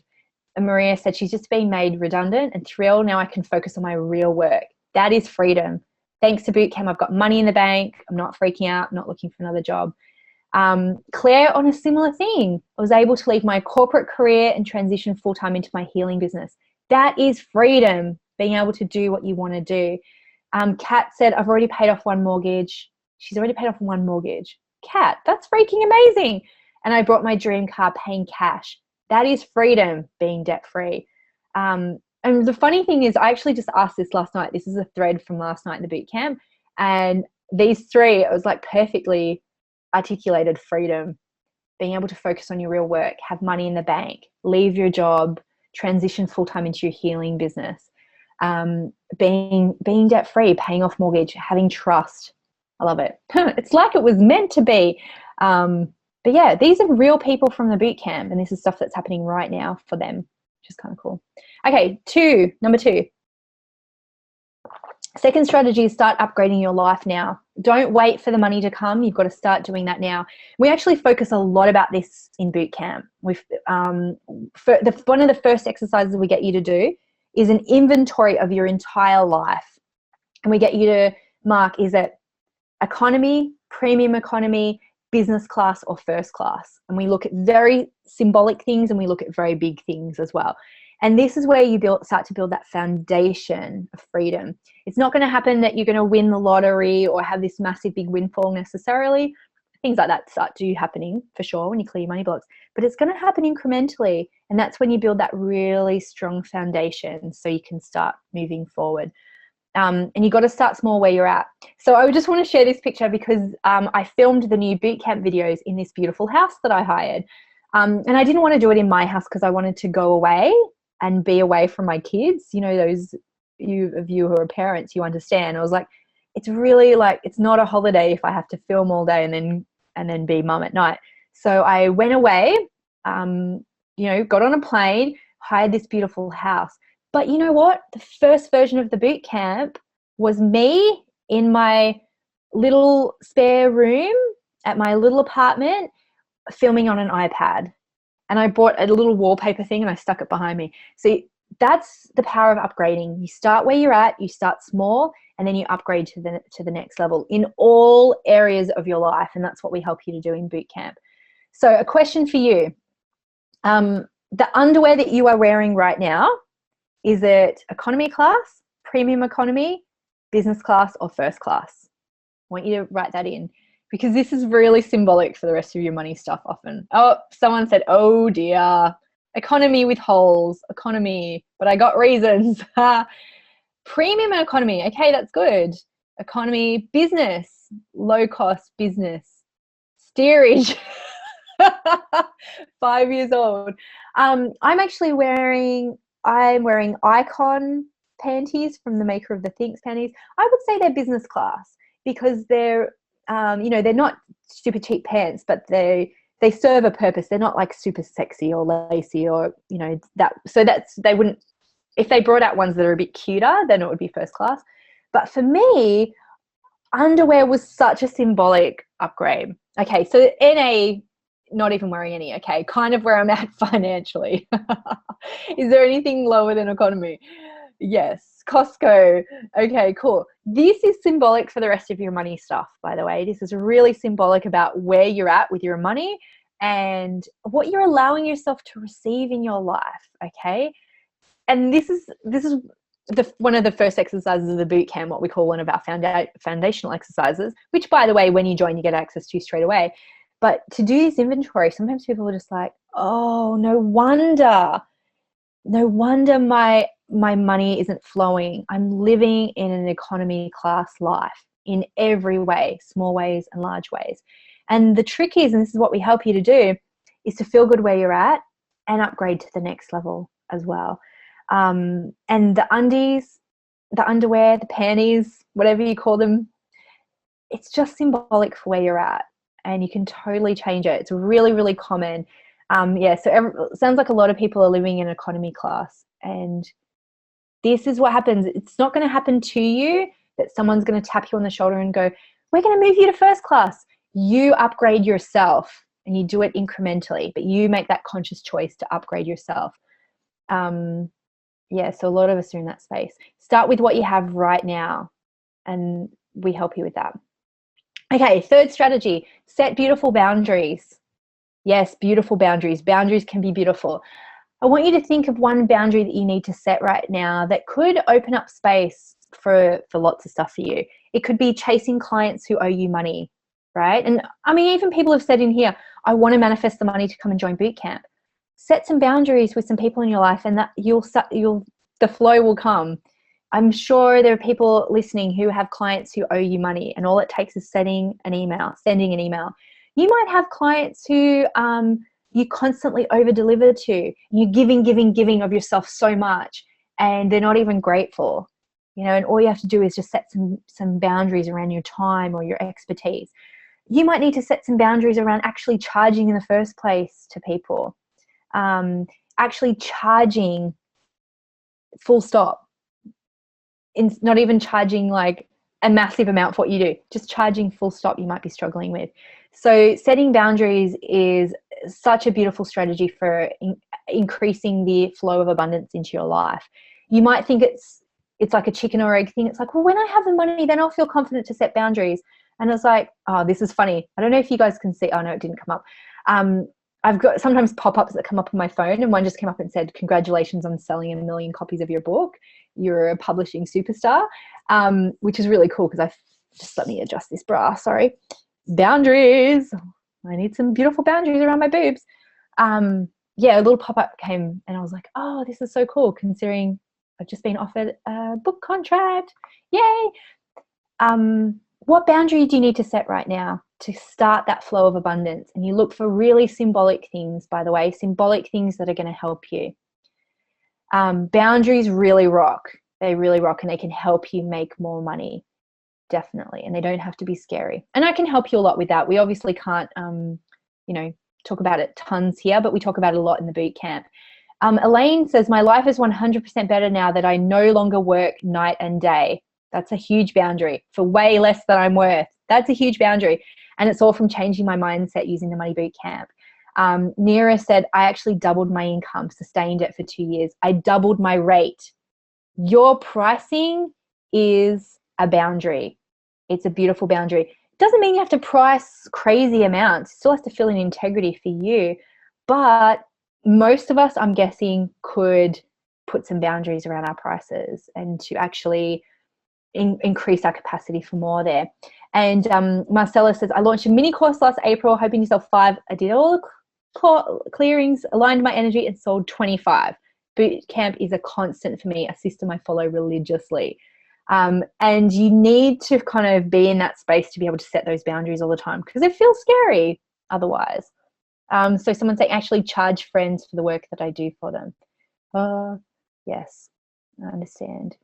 Maria said she's just been made redundant and thrilled. Now I can focus on my real work. That is freedom. Thanks to Bootcamp, I've got money in the bank. I'm not freaking out, not looking for another job. Claire, on a similar thing, I was able to leave my corporate career and transition full-time into my healing business. That is freedom, being able to do what you want to do. Kat said, I've already paid off one mortgage. She's already paid off one mortgage. Kat, that's freaking amazing. And I bought my dream car paying cash. That is freedom, being debt-free. And the funny thing is, I actually just asked this last night. This is a thread from last night in the boot camp. And these 3, it was like perfectly articulated freedom, being able to focus on your real work, have money in the bank, leave your job, transition full-time into your healing business, being debt-free, paying off mortgage, having trust. I love it. It's like it was meant to be. But yeah, these are real people from the boot camp, and this is stuff that's happening right now for them, which is kind of cool. Okay, number 2. Second strategy is start upgrading your life now. Don't wait for the money to come. You've got to start doing that now. We actually focus a lot about this in boot camp. One of the first exercises we get you to do is an inventory of your entire life. And we get you to mark, is it economy, premium economy, business class, or first class? And we look at very symbolic things and we look at very big things as well. And this is where you start to build that foundation of freedom. It's not going to happen that you're going to win the lottery or have this massive big windfall necessarily. Things like that start happening for sure when you clear your money blocks. But it's going to happen incrementally. And that's when you build that really strong foundation so you can start moving forward. And you got to start small where you're at. So I just want to share this picture because I filmed the new bootcamp videos in this beautiful house that I hired. And I didn't want to do it in my house because I wanted to go away and be away from my kids. Those of you who are parents, you understand. I was like, it's really like, it's not a holiday if I have to film all day and then be mum at night. So I went away, got on a plane, hired this beautiful house. But you know what? The first version of the boot camp was me in my little spare room at my little apartment filming on an iPad. And I bought a little wallpaper thing and I stuck it behind me. So that's the power of upgrading. You start where you're at, you start small, and then you upgrade to the next level in all areas of your life. And that's what we help you to do in boot camp. So a question for you. The underwear that you are wearing right now, is it economy class, premium economy, business class or first class? I want you to write that in, because this is really symbolic for the rest of your money stuff often. Oh, someone said, oh dear, economy with holes, economy, but I got reasons. Premium and economy. Okay, that's good. Economy, business, low cost business, steerage. 5 years old. I'm wearing Icon panties from the maker of the Thinks panties. I would say they're business class because they're they're not super cheap pants, but they serve a purpose. They're not like super sexy or lacy or that. So they wouldn't, if they brought out ones that are a bit cuter, then it would be first class. But for me, underwear was such a symbolic upgrade. Okay, so NA, not even wearing any. Okay, kind of where I'm at financially. Is there anything lower than economy? Yes. Costco. Okay, cool. This is symbolic for the rest of your money stuff, by the way. This is really symbolic about where you're at with your money and what you're allowing yourself to receive in your life. Okay. And this is one of the first exercises of the boot camp, what we call one of our foundational exercises, which, by the way, when you join, you get access to straight away. But to do this inventory, sometimes people are just like, oh, no wonder my money isn't flowing. I'm living in an economy class life in every way, small ways and large ways. And the trick is, and this is what we help you to do, is to feel good where you're at and upgrade to the next level as well. And the undies, the underwear, the panties, whatever you call them, it's just symbolic for where you're at, and you can totally change it. It's really, really common. So it sounds like a lot of people are living in economy class, and this is what happens. It's not going to happen to you that someone's going to tap you on the shoulder and go, we're going to move you to first class. You upgrade yourself, and you do it incrementally, but you make that conscious choice to upgrade yourself. So a lot of us are in that space. Start with what you have right now, and we help you with that. Okay, third strategy, set beautiful boundaries. Yes, beautiful boundaries. Boundaries can be beautiful. I want you to think of one boundary that you need to set right now that could open up space for lots of stuff for you. It could be chasing clients who owe you money, right? And I mean, even people have said in here, I want to manifest the money to come and join boot camp. Set some boundaries with some people in your life, and that the flow will come. I'm sure there are people listening who have clients who owe you money, and all it takes is sending an email. You might have clients who you constantly over-deliver to. You're giving of yourself so much, and they're not even grateful. And all you have to do is just set some boundaries around your time or your expertise. You might need to set some boundaries around actually charging in the first place to people. Actually charging full stop. Not even charging like a massive amount for what you do, just charging full stop you might be struggling with. So setting boundaries is such a beautiful strategy for increasing the flow of abundance into your life. You might think it's like a chicken or egg thing. It's like, well, when I have the money, then I'll feel confident to set boundaries. And it's like, oh, this is funny. I don't know if you guys can see. Oh no, it didn't come up. I've got sometimes pop-ups that come up on my phone, and one just came up and said, congratulations on selling 1 million copies of your book. You're a publishing superstar, which is really cool because just let me adjust this bra. Sorry. Boundaries. I need some beautiful boundaries around my boobs. A little pop-up came, and I was like, oh, this is so cool, considering I've just been offered a book contract. Yay. What boundary do you need to set right now to start that flow of abundance? And you look for really symbolic things, by the way, symbolic things that are going to help you. Boundaries really rock. They really rock, and they can help you make more money, definitely. And they don't have to be scary. And I can help you a lot with that. We obviously can't, talk about it tons here, but we talk about it a lot in the boot camp. Elaine says, my life is 100% better now that I no longer work night and day. That's a huge boundary for way less than I'm worth. That's a huge boundary. And it's all from changing my mindset using the Money Bootcamp. Nira said, I actually doubled my income, sustained it for 2 years. I doubled my rate. Your pricing is a boundary. It's a beautiful boundary. It doesn't mean you have to price crazy amounts. It still has to feel in integrity for you. But most of us, I'm guessing, could put some boundaries around our prices and to actually increase our capacity for more there. And Marcella says, I launched a mini course last April, hoping to sell 5. I did all the clearings, aligned my energy, and sold 25. Boot camp is a constant for me, a system I follow religiously. And you need to kind of be in that space to be able to set those boundaries all the time, because it feels scary otherwise. So someone saying, actually charge friends for the work that I do for them. Yes, I understand.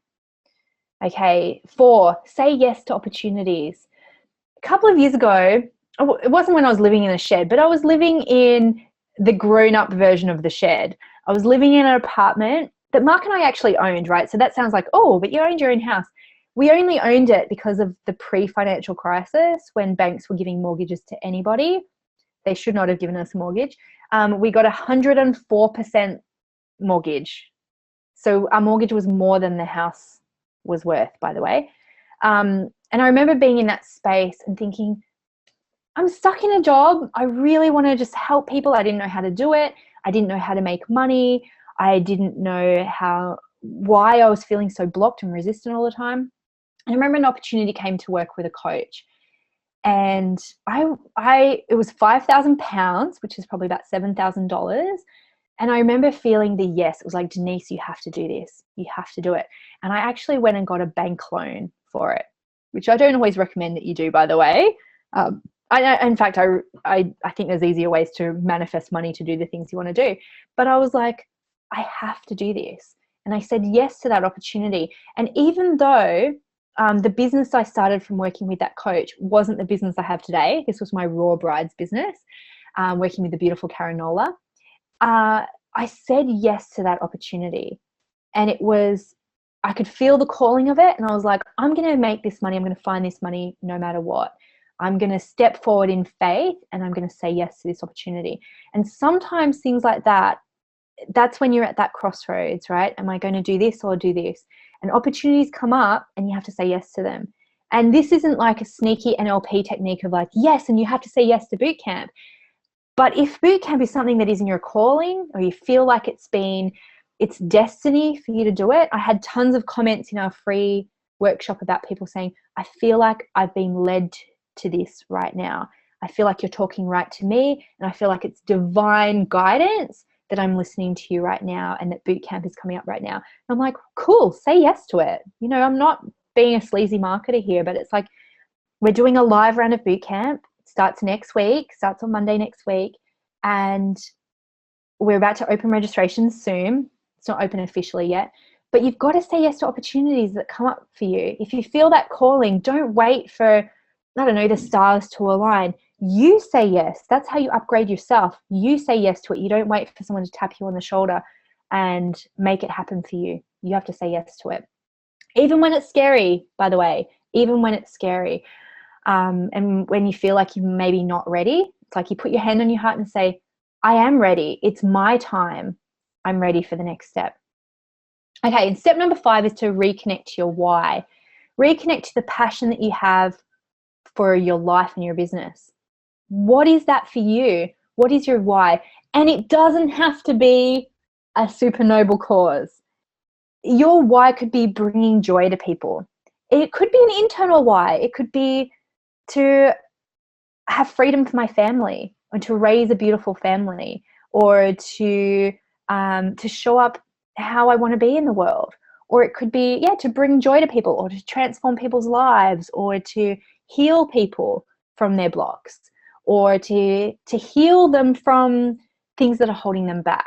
Okay, 4, say yes to opportunities. A couple of years ago, it wasn't when I was living in a shed, but I was living in the grown-up version of the shed. I was living in an apartment that Mark and I actually owned, right? So that sounds like, oh, but you owned your own house. We only owned it because of the pre-financial crisis, when banks were giving mortgages to anybody. They should not have given us a mortgage. We got 104% mortgage. So our mortgage was more than the house was worth, by the way. And I remember being in that space and thinking, I'm stuck in a job. I really want to just help people. I didn't know how to do it. I didn't know how to make money. I didn't know why I was feeling so blocked and resistant all the time. And I remember an opportunity came to work with a coach. And it was £5,000, which is probably about $7,000. And I remember feeling the yes. It was like, Denise, you have to do this. You have to do it. And I actually went and got a bank loan for it, which I don't always recommend that you do, by the way. In fact, I think there's easier ways to manifest money to do the things you want to do. But I was like, I have to do this. And I said yes to that opportunity. And even though the business I started from working with that coach wasn't the business I have today, this was my Raw Brides business, working with the beautiful Caranola, I said yes to that opportunity. And I could feel the calling of it. And I was like, I'm going to make this money. I'm going to find this money no matter what. I'm going to step forward in faith, and I'm going to say yes to this opportunity. And sometimes things like that, that's when you're at that crossroads, right? Am I going to do this or do this? And opportunities come up and you have to say yes to them. And this isn't like a sneaky NLP technique of like, yes, and you have to say yes to boot camp. But if boot camp is something that is in your calling, or you feel like it's destiny for you to do it. I had tons of comments in our free workshop about people saying, I feel like I've been led to this right now. I feel like you're talking right to me, and I feel like it's divine guidance that I'm listening to you right now, and that boot camp is coming up right now. And I'm like, cool, say yes to it. You know, I'm not being a sleazy marketer here, but it's like, we're doing a live round of boot camp. It starts next week, starts on Monday next week. And we're about to open registrations soon. It's not open officially yet, but you've got to say yes to opportunities that come up for you. If you feel that calling, don't wait for, I don't know, the stars to align. You say yes. That's how you upgrade yourself. You say yes to it. You don't wait for someone to tap you on the shoulder and make it happen for you. You have to say yes to it. Even when it's scary, by the way, even when it's scary. And when you feel like you're maybe not ready, it's like you put your hand on your heart and say, I am ready. It's my time. I'm ready for the next step. Okay, and step number 5 is to reconnect to your why. Reconnect to the passion that you have for your life and your business. What is that for you? What is your why? And it doesn't have to be a super noble cause. Your why could be bringing joy to people. It could be an internal why. It could be to have freedom for my family, or to raise a beautiful family, or to show up how I want to be in the world. Or it could be, to bring joy to people, or to transform people's lives, or to heal people from their blocks, or to heal them from things that are holding them back.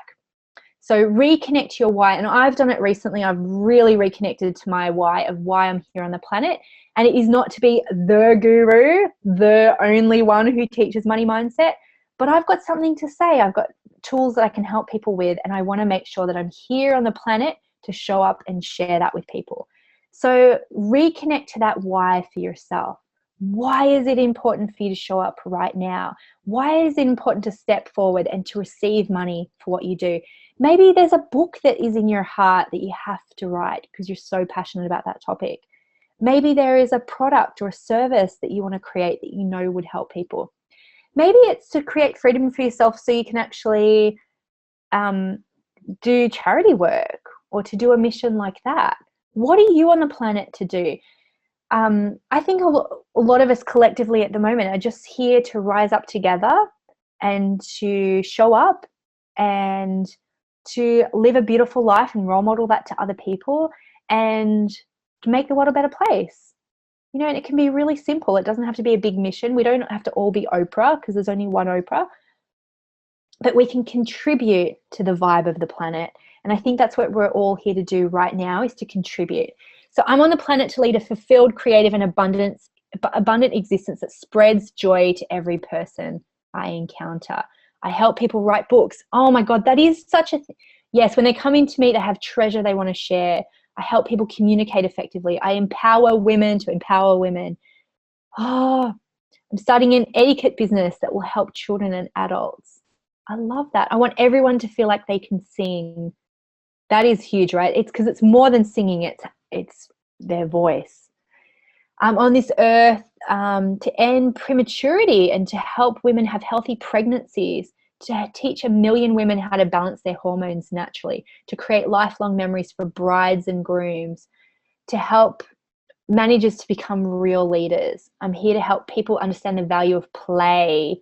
So reconnect to your why. And I've done it recently. I've really reconnected to my why of why I'm here on the planet. And it is not to be the guru, the only one who teaches money mindset, but I've got something to say. I've got tools that I can help people with, and I want to make sure that I'm here on the planet to show up and share that with people. So reconnect to that why for yourself. Why is it important for you to show up right now? Why is it important to step forward and to receive money for what you do? Maybe there's a book that is in your heart that you have to write because you're so passionate about that topic. Maybe there is a product or a service that you want to create that you know would help people. Maybe it's to create freedom for yourself so you can actually do charity work, or to do a mission like that. What are you on the planet to do? I think a lot of us collectively at the moment are just here to rise up together and to show up and to live a beautiful life and role model that to other people and to make the world a better place. You know, and it can be really simple. It doesn't have to be a big mission. We don't have to all be Oprah because there's only one Oprah, but we can contribute to the vibe of the planet. And I think that's what we're all here to do right now, is to contribute. So I'm on the planet to lead a fulfilled, creative, and abundant existence that spreads joy to every person I encounter. I help people write books. Oh my God, that is such a yes, when they come into me, they have treasure they want to share. I help people communicate effectively. I empower women to empower women. Oh, I'm starting an etiquette business that will help children and adults. I love that. I want everyone to feel like they can sing. That is huge, right? It's because it's more than singing. It's their voice. I'm on this earth to end prematurity and to help women have healthy pregnancies, to teach 1 million women how to balance their hormones naturally, to create lifelong memories for brides and grooms, to help managers to become real leaders. I'm here to help people understand the value of play.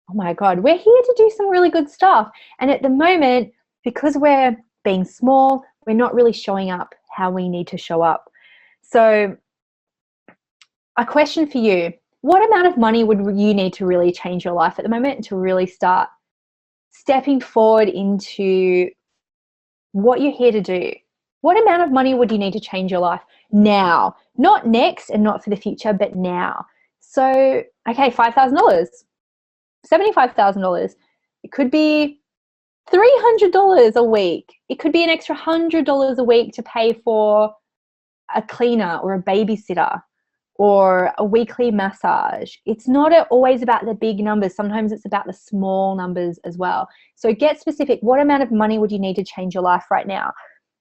Oh my God, we're here to do some really good stuff. And at the moment, because we're being small, we're not really showing up how we need to show up. So a question for you: what amount of money would you need to really change your life at the moment and to really start stepping forward into what you're here to do? What amount of money would you need to change your life now? Not next and not for the future, but now. So, okay, $5,000, $75,000. It could be $300 a week. It could be an extra $100 a week to pay for a cleaner or a babysitter or a weekly massage. It's not always about the big numbers. Sometimes it's about the small numbers as well. So get specific. What amount of money would you need to change your life right now?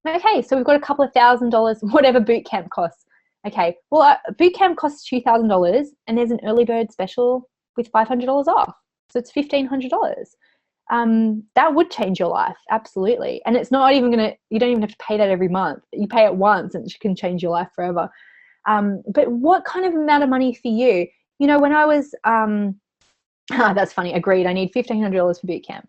Okay, so we've got a couple of $1,000, whatever boot camp costs. Okay, well, boot camp costs $2,000 and there's an early bird special with $500 off. So it's $1,500. That would change your life, absolutely. And it's not even you don't even have to pay that every month. You pay it once and it can change your life forever. But what kind of amount of money for you? You know, when I was, that's funny, agreed, I need $1,500 for boot camp.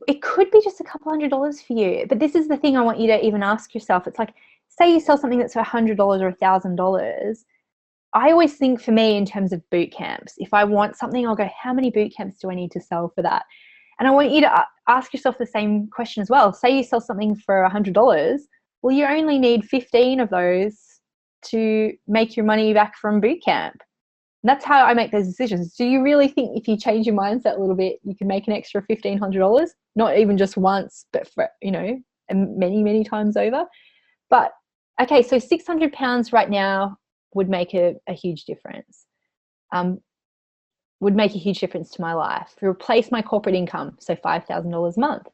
It could be just a couple $100 for you. But this is the thing I want you to even ask yourself. It's like, say you sell something that's $100 or $1,000. I always think, for me, in terms of boot camps, if I want something, I'll go, how many boot camps do I need to sell for that? And I want you to ask yourself the same question as well. Say you sell something for $100. Well, you only need 15 of those to make your money back from boot camp. And that's how I make those decisions. Do you really think if you change your mindset a little bit, you can make an extra $1,500? Not even just once, but for, you know, many, many times over. But okay, so £600 right now would make a huge difference. Would make a huge difference to my life. To replace my corporate income, so $5,000 a month.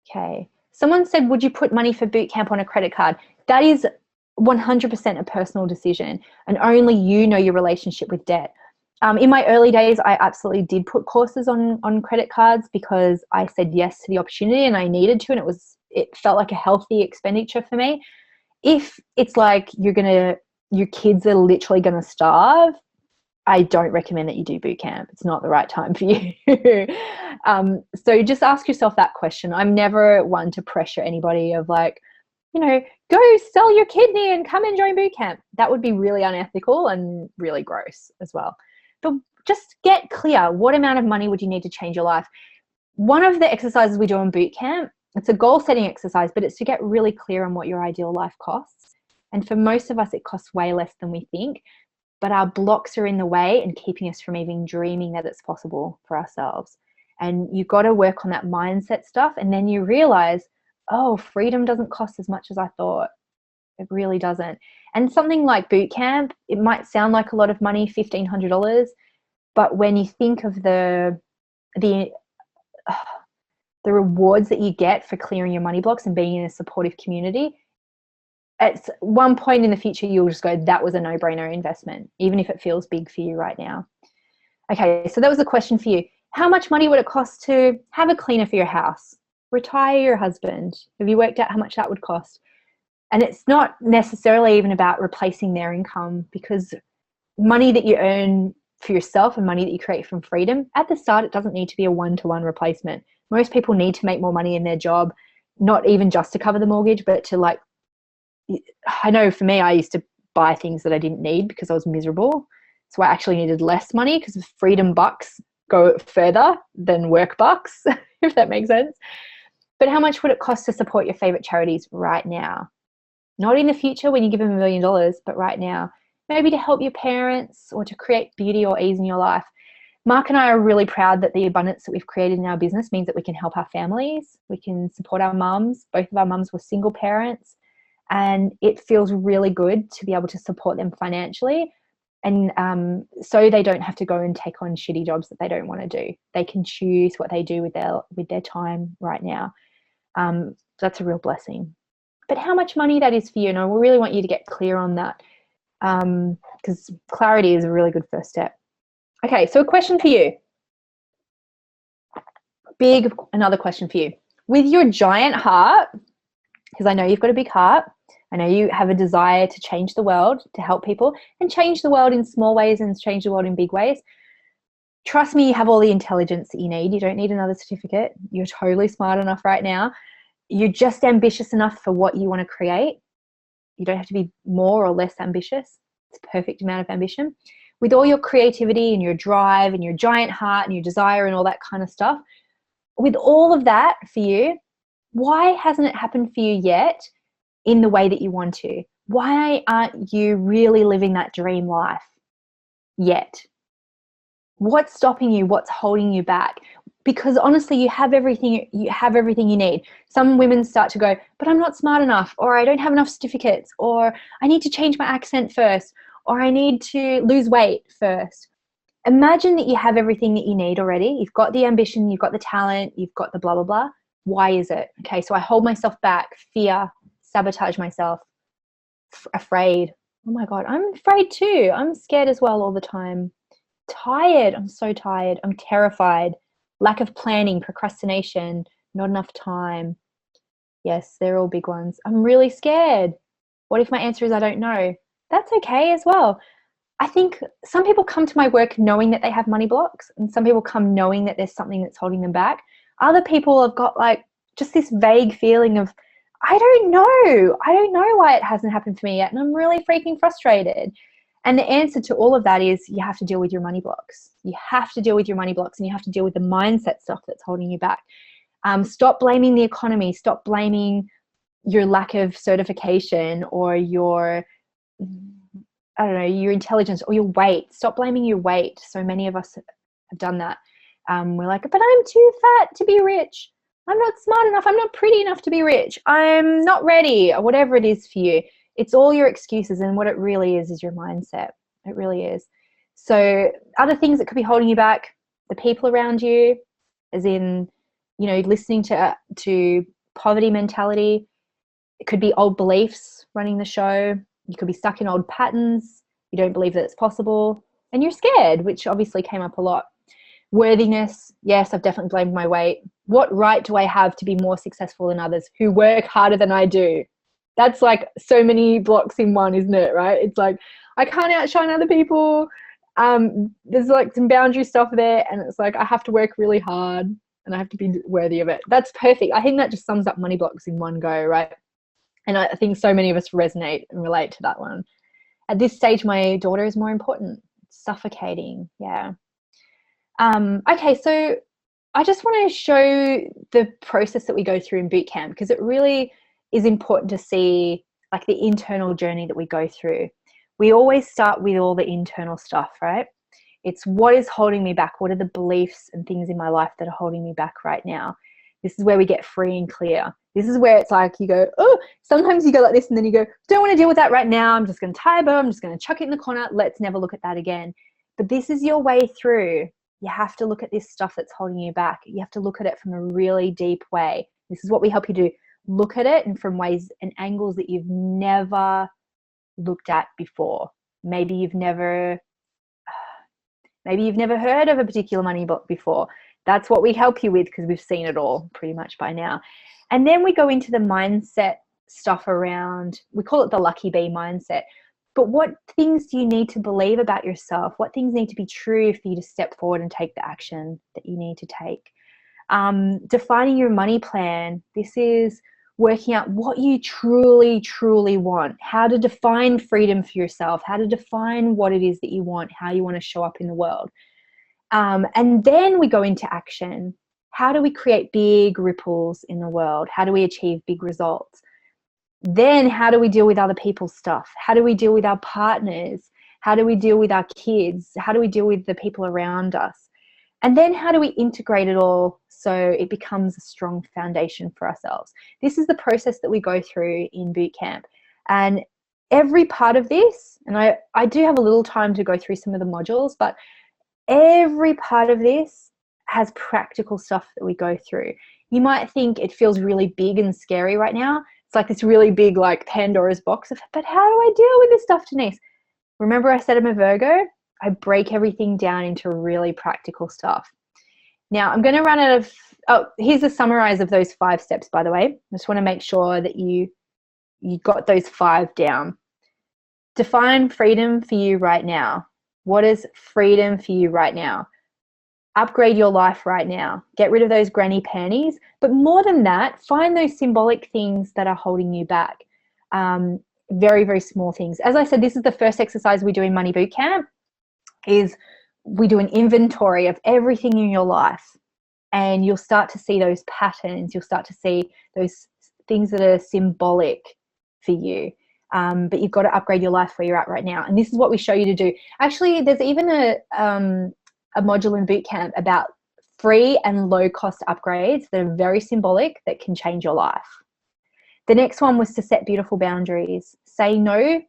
Okay. Someone said, would you put money for boot camp on a credit card? That is 100% a personal decision, and only you know your relationship with debt. In my early days, I absolutely did put courses on credit cards because I said yes to the opportunity and I needed to, and it felt like a healthy expenditure for me. If it's like your kids are literally gonna starve, I don't recommend that you do boot camp. It's not the right time for you. So just ask yourself that question. I'm never one to pressure anybody of like, you know, go sell your kidney and come and join boot camp. That would be really unethical and really gross as well. But just get clear. What amount of money would you need to change your life? One of the exercises we do in boot camp, it's a goal setting exercise, but it's to get really clear on what your ideal life costs. And for most of us, it costs way less than we think, but our blocks are in the way and keeping us from even dreaming that it's possible for ourselves. And you've got to work on that mindset stuff. And then you realize, oh, freedom doesn't cost as much as I thought. It really doesn't. And something like boot camp, it might sound like a lot of money, $1,500, but when you think of the rewards that you get for clearing your money blocks and being in a supportive community, at one point in the future, you'll just go, that was a no-brainer investment, even if it feels big for you right now. Okay, so that was a question for you. How much money would it cost to have a cleaner for your house? Retire your husband? Have you worked out how much that would cost? And it's not necessarily even about replacing their income, because money that you earn for yourself and money that you create from freedom, at the start, it doesn't need to be a one-to-one replacement. Most people need to make more money in their job, not even just to cover the mortgage, but to, like, I know for me, I used to buy things that I didn't need because I was miserable. So I actually needed less money, because freedom bucks go further than work bucks, if that makes sense. But how much would it cost to support your favorite charities right now? Not in the future when you give them $1 million, but right now. Maybe to help your parents or to create beauty or ease in your life. Mark and I are really proud that the abundance that we've created in our business means that we can help our families. We can support our mums. Both of our mums were single parents, and it feels really good to be able to support them financially. And so they don't have to go and take on shitty jobs that they don't want to do. They can choose what they do with their time right now. That's a real blessing. But how much money that is for you, and I really want you to get clear on that, because clarity is a really good first step. Okay, so a question for you. Another question for you. With your giant heart, because I know you've got a big heart, I know you have a desire to change the world, to help people, and change the world in small ways and change the world in big ways. Trust me, you have all the intelligence that you need. You don't need another certificate. You're totally smart enough right now. You're just ambitious enough for what you want to create. You don't have to be more or less ambitious. It's a perfect amount of ambition. With all your creativity and your drive and your giant heart and your desire and all that kind of stuff, with all of that for you, why hasn't it happened for you yet in the way that you want to? Why aren't you really living that dream life yet? What's stopping you? What's holding you back? Because honestly, you have everything you need. Some women start to go, but I'm not smart enough, or I don't have enough certificates, or I need to change my accent first, or I need to lose weight first. Imagine that you have everything that you need already. You've got the ambition, you've got the talent, you've got the blah, blah, blah. Why is it? Okay, so I hold myself back, fear, sabotage myself, afraid. Oh my God, I'm afraid too. I'm scared as well all the time. Tired. I'm so tired. I'm terrified. Lack of planning, procrastination, not enough time. Yes, they're all big ones. I'm really scared. What if my answer is I don't know? That's okay as well. I think some people come to my work knowing that they have money blocks, and some people come knowing that there's something that's holding them back. Other people have got like just this vague feeling of, I don't know why it hasn't happened for me yet, and I'm really freaking frustrated. And the answer to all of that is you have to deal with your money blocks. You have to deal with your money blocks, and you have to deal with the mindset stuff that's holding you back. Stop blaming the economy. Stop blaming your lack of certification or your, I don't know, your intelligence or your weight. Stop blaming your weight. So many of us have done that. We're like, but I'm too fat to be rich. I'm not smart enough. I'm not pretty enough to be rich. I'm not ready, or whatever it is for you. It's all your excuses, and what it really is your mindset. It really is. So other things that could be holding you back, the people around you, as in, you know, listening to poverty mentality. It could be old beliefs running the show. You could be stuck in old patterns. You don't believe that it's possible, and you're scared, which obviously came up a lot. Worthiness. Yes, I've definitely blamed my weight. What right do I have to be more successful than others who work harder than I do? That's like so many blocks in one, isn't it? Right? It's like, I can't outshine other people. There's like some boundary stuff there, and it's like I have to work really hard and I have to be worthy of it. That's perfect. I think that just sums up money blocks in one go, right? And I think so many of us resonate and relate to that one. At this stage, my daughter is more important. It's suffocating. Yeah. Okay, so I just want to show the process that we go through in boot camp, because it really is important to see like the internal journey that we go through. We always start with all the internal stuff, right? It's what is holding me back? What are the beliefs and things in my life that are holding me back right now? This is where we get free and clear. This is where it's like you go, oh, sometimes you go like this and then you go, don't want to deal with that right now. I'm just going to tie a bow. I'm just going to chuck it in the corner. Let's never look at that again. But this is your way through. You have to look at this stuff that's holding you back. You have to look at it from a really deep way. This is what we help you do. Look at it and from ways and angles that you've never looked at before. Maybe you've never heard of a particular money block before. That's what we help you with, because we've seen it all pretty much by now. And then we go into the mindset stuff around, we call it the lucky bee mindset. But what things do you need to believe about yourself? What things need to be true for you to step forward and take the action that you need to take? Defining your money plan. This is working out what you truly, truly want, how to define freedom for yourself, how to define what it is that you want, how you want to show up in the world. And then we go into action. How do we create big ripples in the world? How do we achieve big results? Then how do we deal with other people's stuff? How do we deal with our partners? How do we deal with our kids? How do we deal with the people around us? And then how do we integrate it all so it becomes a strong foundation for ourselves? This is the process that we go through in boot camp. And every part of this, and I do have a little time to go through some of the modules, but every part of this has practical stuff that we go through. You might think it feels really big and scary right now. It's like this really big, like Pandora's box of, but how do I deal with this stuff, Denise? Remember I said I'm a Virgo? I break everything down into really practical stuff. Now I'm going to run out of, here's a summarize of those 5 steps, by the way. I just want to make sure that you got those 5 down. Define freedom for you right now. What is freedom for you right now? Upgrade your life right now. Get rid of those granny panties. But more than that, find those symbolic things that are holding you back. Very, very small things. As I said, this is the first exercise we do in Money Bootcamp, is we do an inventory of everything in your life. And you'll start to see those patterns. You'll start to see those things that are symbolic for you. But you've got to upgrade your life where you're at right now. And this is what we show you to do. Actually, there's even a module in bootcamp about free and low cost upgrades that are very symbolic that can change your life. The next one was to set beautiful boundaries. Say no,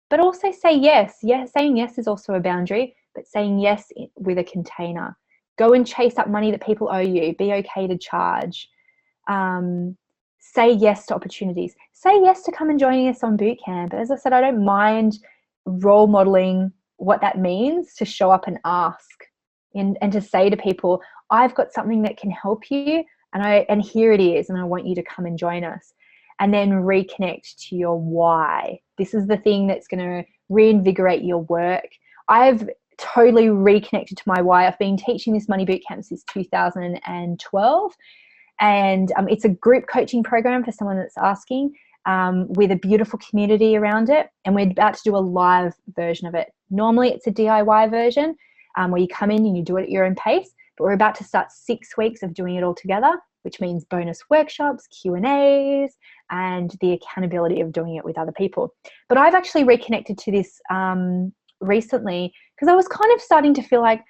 but also say yes. Yes, saying yes is also a boundary, but saying yes with a container. Go and chase up money that people owe you. Be okay to charge. Say yes to opportunities. Say yes to come and joining us on bootcamp. As I said, I don't mind role modeling what that means to show up and ask. And to say to people, I've got something that can help you, and here it is, and I want you to come and join us. And then reconnect to your why. This is the thing that's going to reinvigorate your work. I've totally reconnected to my why. I've been teaching this Money Bootcamp since 2012, and it's a group coaching program for someone that's asking, with a beautiful community around it, and we're about to do a live version of it. Normally it's a DIY version, where you come in and you do it at your own pace, but we're about to start 6 weeks of doing it all together, which means bonus workshops, Q&As, and the accountability of doing it with other people. But I've actually reconnected to this recently, because I was kind of starting to feel like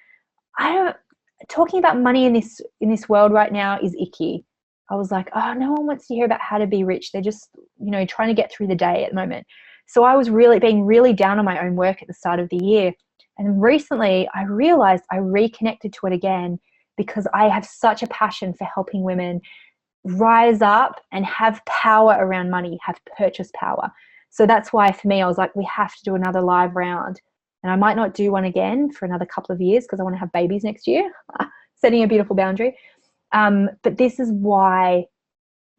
talking about money in this world right now is icky. I was like, oh, no one wants to hear about how to be rich. They're just, trying to get through the day at the moment. So I was being really down on my own work at the start of the year. And recently I realized I reconnected to it again, because I have such a passion for helping women rise up and have power around money, have purchase power. So that's why for me, I was like, we have to do another live round. And I might not do one again for another couple of years, because I want to have babies next year, setting a beautiful boundary. But this is why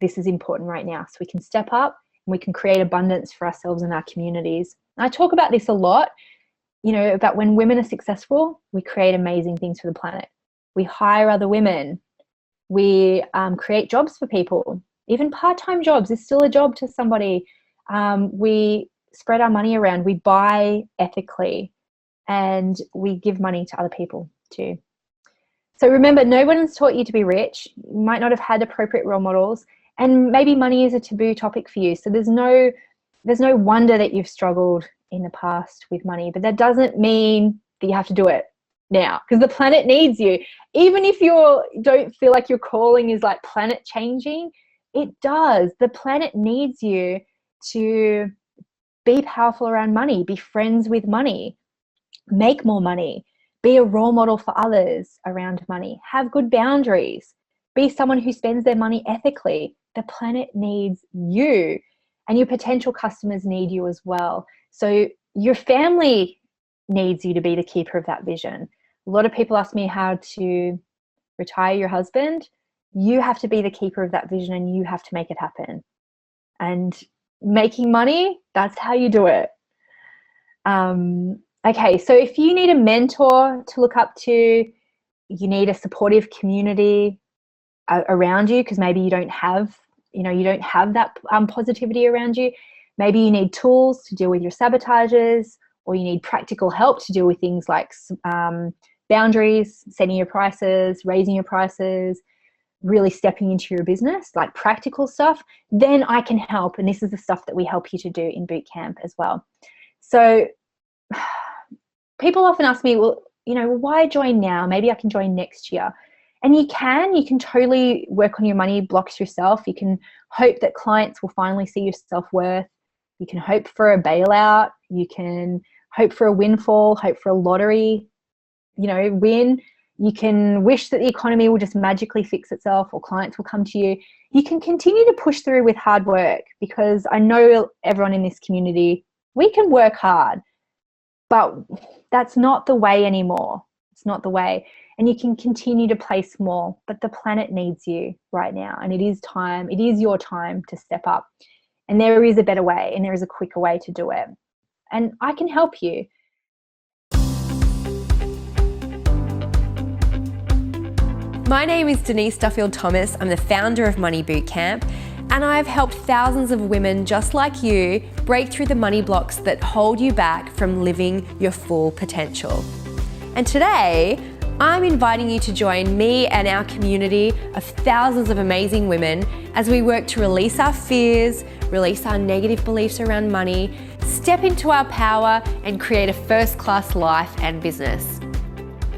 this is important right now. So we can step up and we can create abundance for ourselves and our communities. And I talk about this a lot, about when women are successful, we create amazing things for the planet. We hire other women. We create jobs for people. Even part-time jobs is still a job to somebody. We spread our money around. We buy ethically, and we give money to other people too. So remember, no one's taught you to be rich. You might not have had appropriate role models, and maybe money is a taboo topic for you. So there's no wonder that you've struggled in the past with money, but that doesn't mean that you have to do it now, because the planet needs you. Even if you don't feel like your calling is like planet changing, it does. The planet needs you to be powerful around money, be friends with money, make more money, be a role model for others around money, have good boundaries, be someone who spends their money ethically. The planet needs you, and your potential customers need you as well. So your family needs you to be the keeper of that vision. A lot of people ask me how to retire your husband. You have to be the keeper of that vision, and you have to make it happen. And making money, that's how you do it. Okay, so if you need a mentor to look up to, you need a supportive community around you, because maybe you don't have that positivity around you. Maybe you need tools to deal with your sabotagers, or you need practical help to deal with things like boundaries, setting your prices, raising your prices, really stepping into your business, like practical stuff. Then I can help. And this is the stuff that we help you to do in bootcamp as well. So people often ask me, well, why join now? Maybe I can join next year. And you can totally work on your money blocks yourself. You can hope that clients will finally see your self-worth. You can hope for a bailout. You can hope for a windfall, hope for a lottery, win. You can wish that the economy will just magically fix itself, or clients will come to you. You can continue to push through with hard work, because I know everyone in this community, we can work hard, but that's not the way anymore. It's not the way. And you can continue to play small, but the planet needs you right now. And it is your time to step up. And there is a better way, and there is a quicker way to do it. And I can help you. My name is Denise Duffield-Thomas. I'm the founder of Money Bootcamp, and I've helped thousands of women just like you break through the money blocks that hold you back from living your full potential. And today, I'm inviting you to join me and our community of thousands of amazing women as we work to release our fears, release our negative beliefs around money, step into our power, and create a first-class life and business.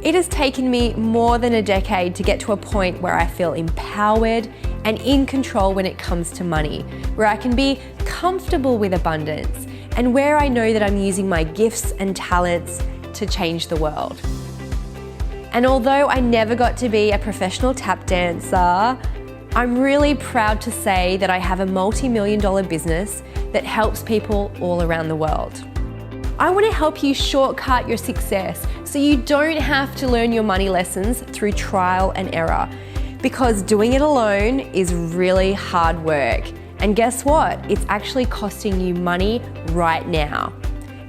It has taken me more than a decade to get to a point where I feel empowered and in control when it comes to money, where I can be comfortable with abundance, and where I know that I'm using my gifts and talents to change the world. And although I never got to be a professional tap dancer, I'm really proud to say that I have a multi-million-dollar business that helps people all around the world. I want to help you shortcut your success so you don't have to learn your money lessons through trial and error, because doing it alone is really hard work. And guess what? It's actually costing you money right now.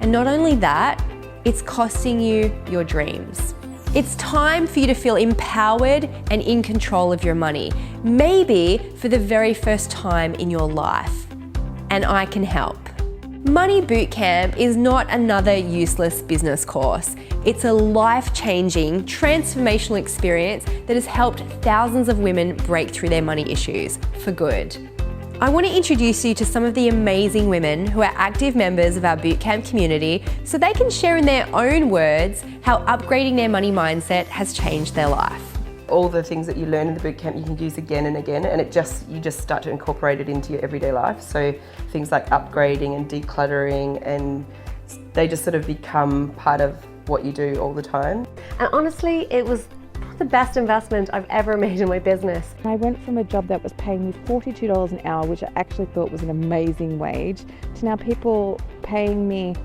And not only that, it's costing you your dreams. It's time for you to feel empowered and in control of your money, maybe for the very first time in your life. And I can help. Money Bootcamp is not another useless business course. It's a life-changing, transformational experience that has helped thousands of women break through their money issues for good. I want to introduce you to some of the amazing women who are active members of our bootcamp community, so they can share in their own words how upgrading their money mindset has changed their life. All the things that you learn in the bootcamp you can use again and again, and you just start to incorporate it into your everyday life. So things like upgrading and decluttering, and they just sort of become part of what you do all the time. And honestly, it was the best investment I've ever made in my business. I went from a job that was paying me $42 an hour, which I actually thought was an amazing wage, to now people paying me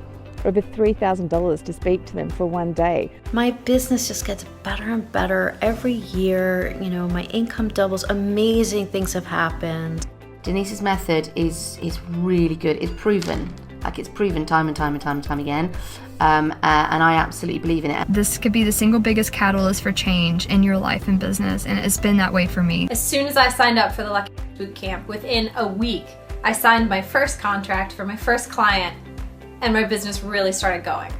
over $3,000 to speak to them for one day. My business just gets better and better every year. My income doubles. Amazing things have happened. Denise's method is really good. It's proven. It's proven time and time again. And I absolutely believe in it. This could be the single biggest catalyst for change in your life and business, and it's been that way for me. As soon as I signed up for the Lucky Bootcamp, within a week, I signed my first contract for my first client, and my business really started going.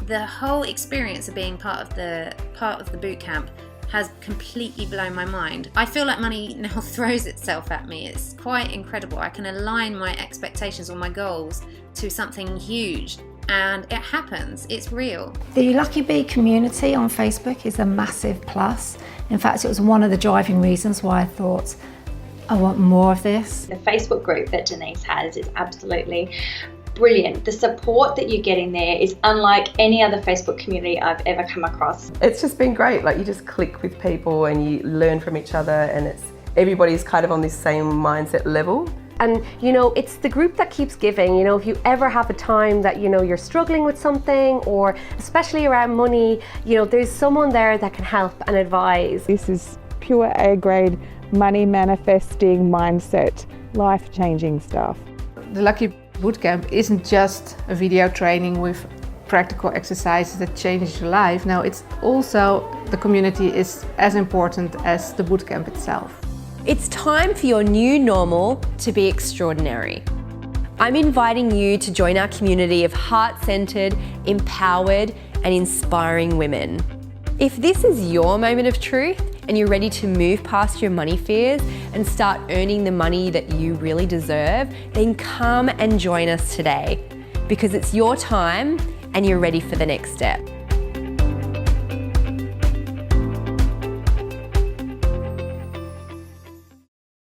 The whole experience of being part of the bootcamp has completely blown my mind. I feel like money now throws itself at me. It's quite incredible. I can align my expectations or my goals to something huge, and it happens. It's real. The Lucky Bee community on Facebook is a massive plus. In fact, it was one of the driving reasons why I thought, I want more of this. The Facebook group that Denise has is absolutely brilliant. The support that you're getting there is unlike any other Facebook community I've ever come across. It's just been great. You just click with people and you learn from each other, and everybody's kind of on this same mindset level. And it's the group that keeps giving. If you ever have a time that you're struggling with something, or especially around money, there's someone there that can help and advise. This is pure A-grade money manifesting mindset, life-changing stuff. the Lucky Bootcamp isn't just a video training with practical exercises that change your life. No, it's also, the community is as important as the bootcamp itself. It's time for your new normal to be extraordinary. I'm inviting you to join our community of heart-centered, empowered, and inspiring women. If this is your moment of truth and you're ready to move past your money fears and start earning the money that you really deserve, then come and join us today, because it's your time and you're ready for the next step.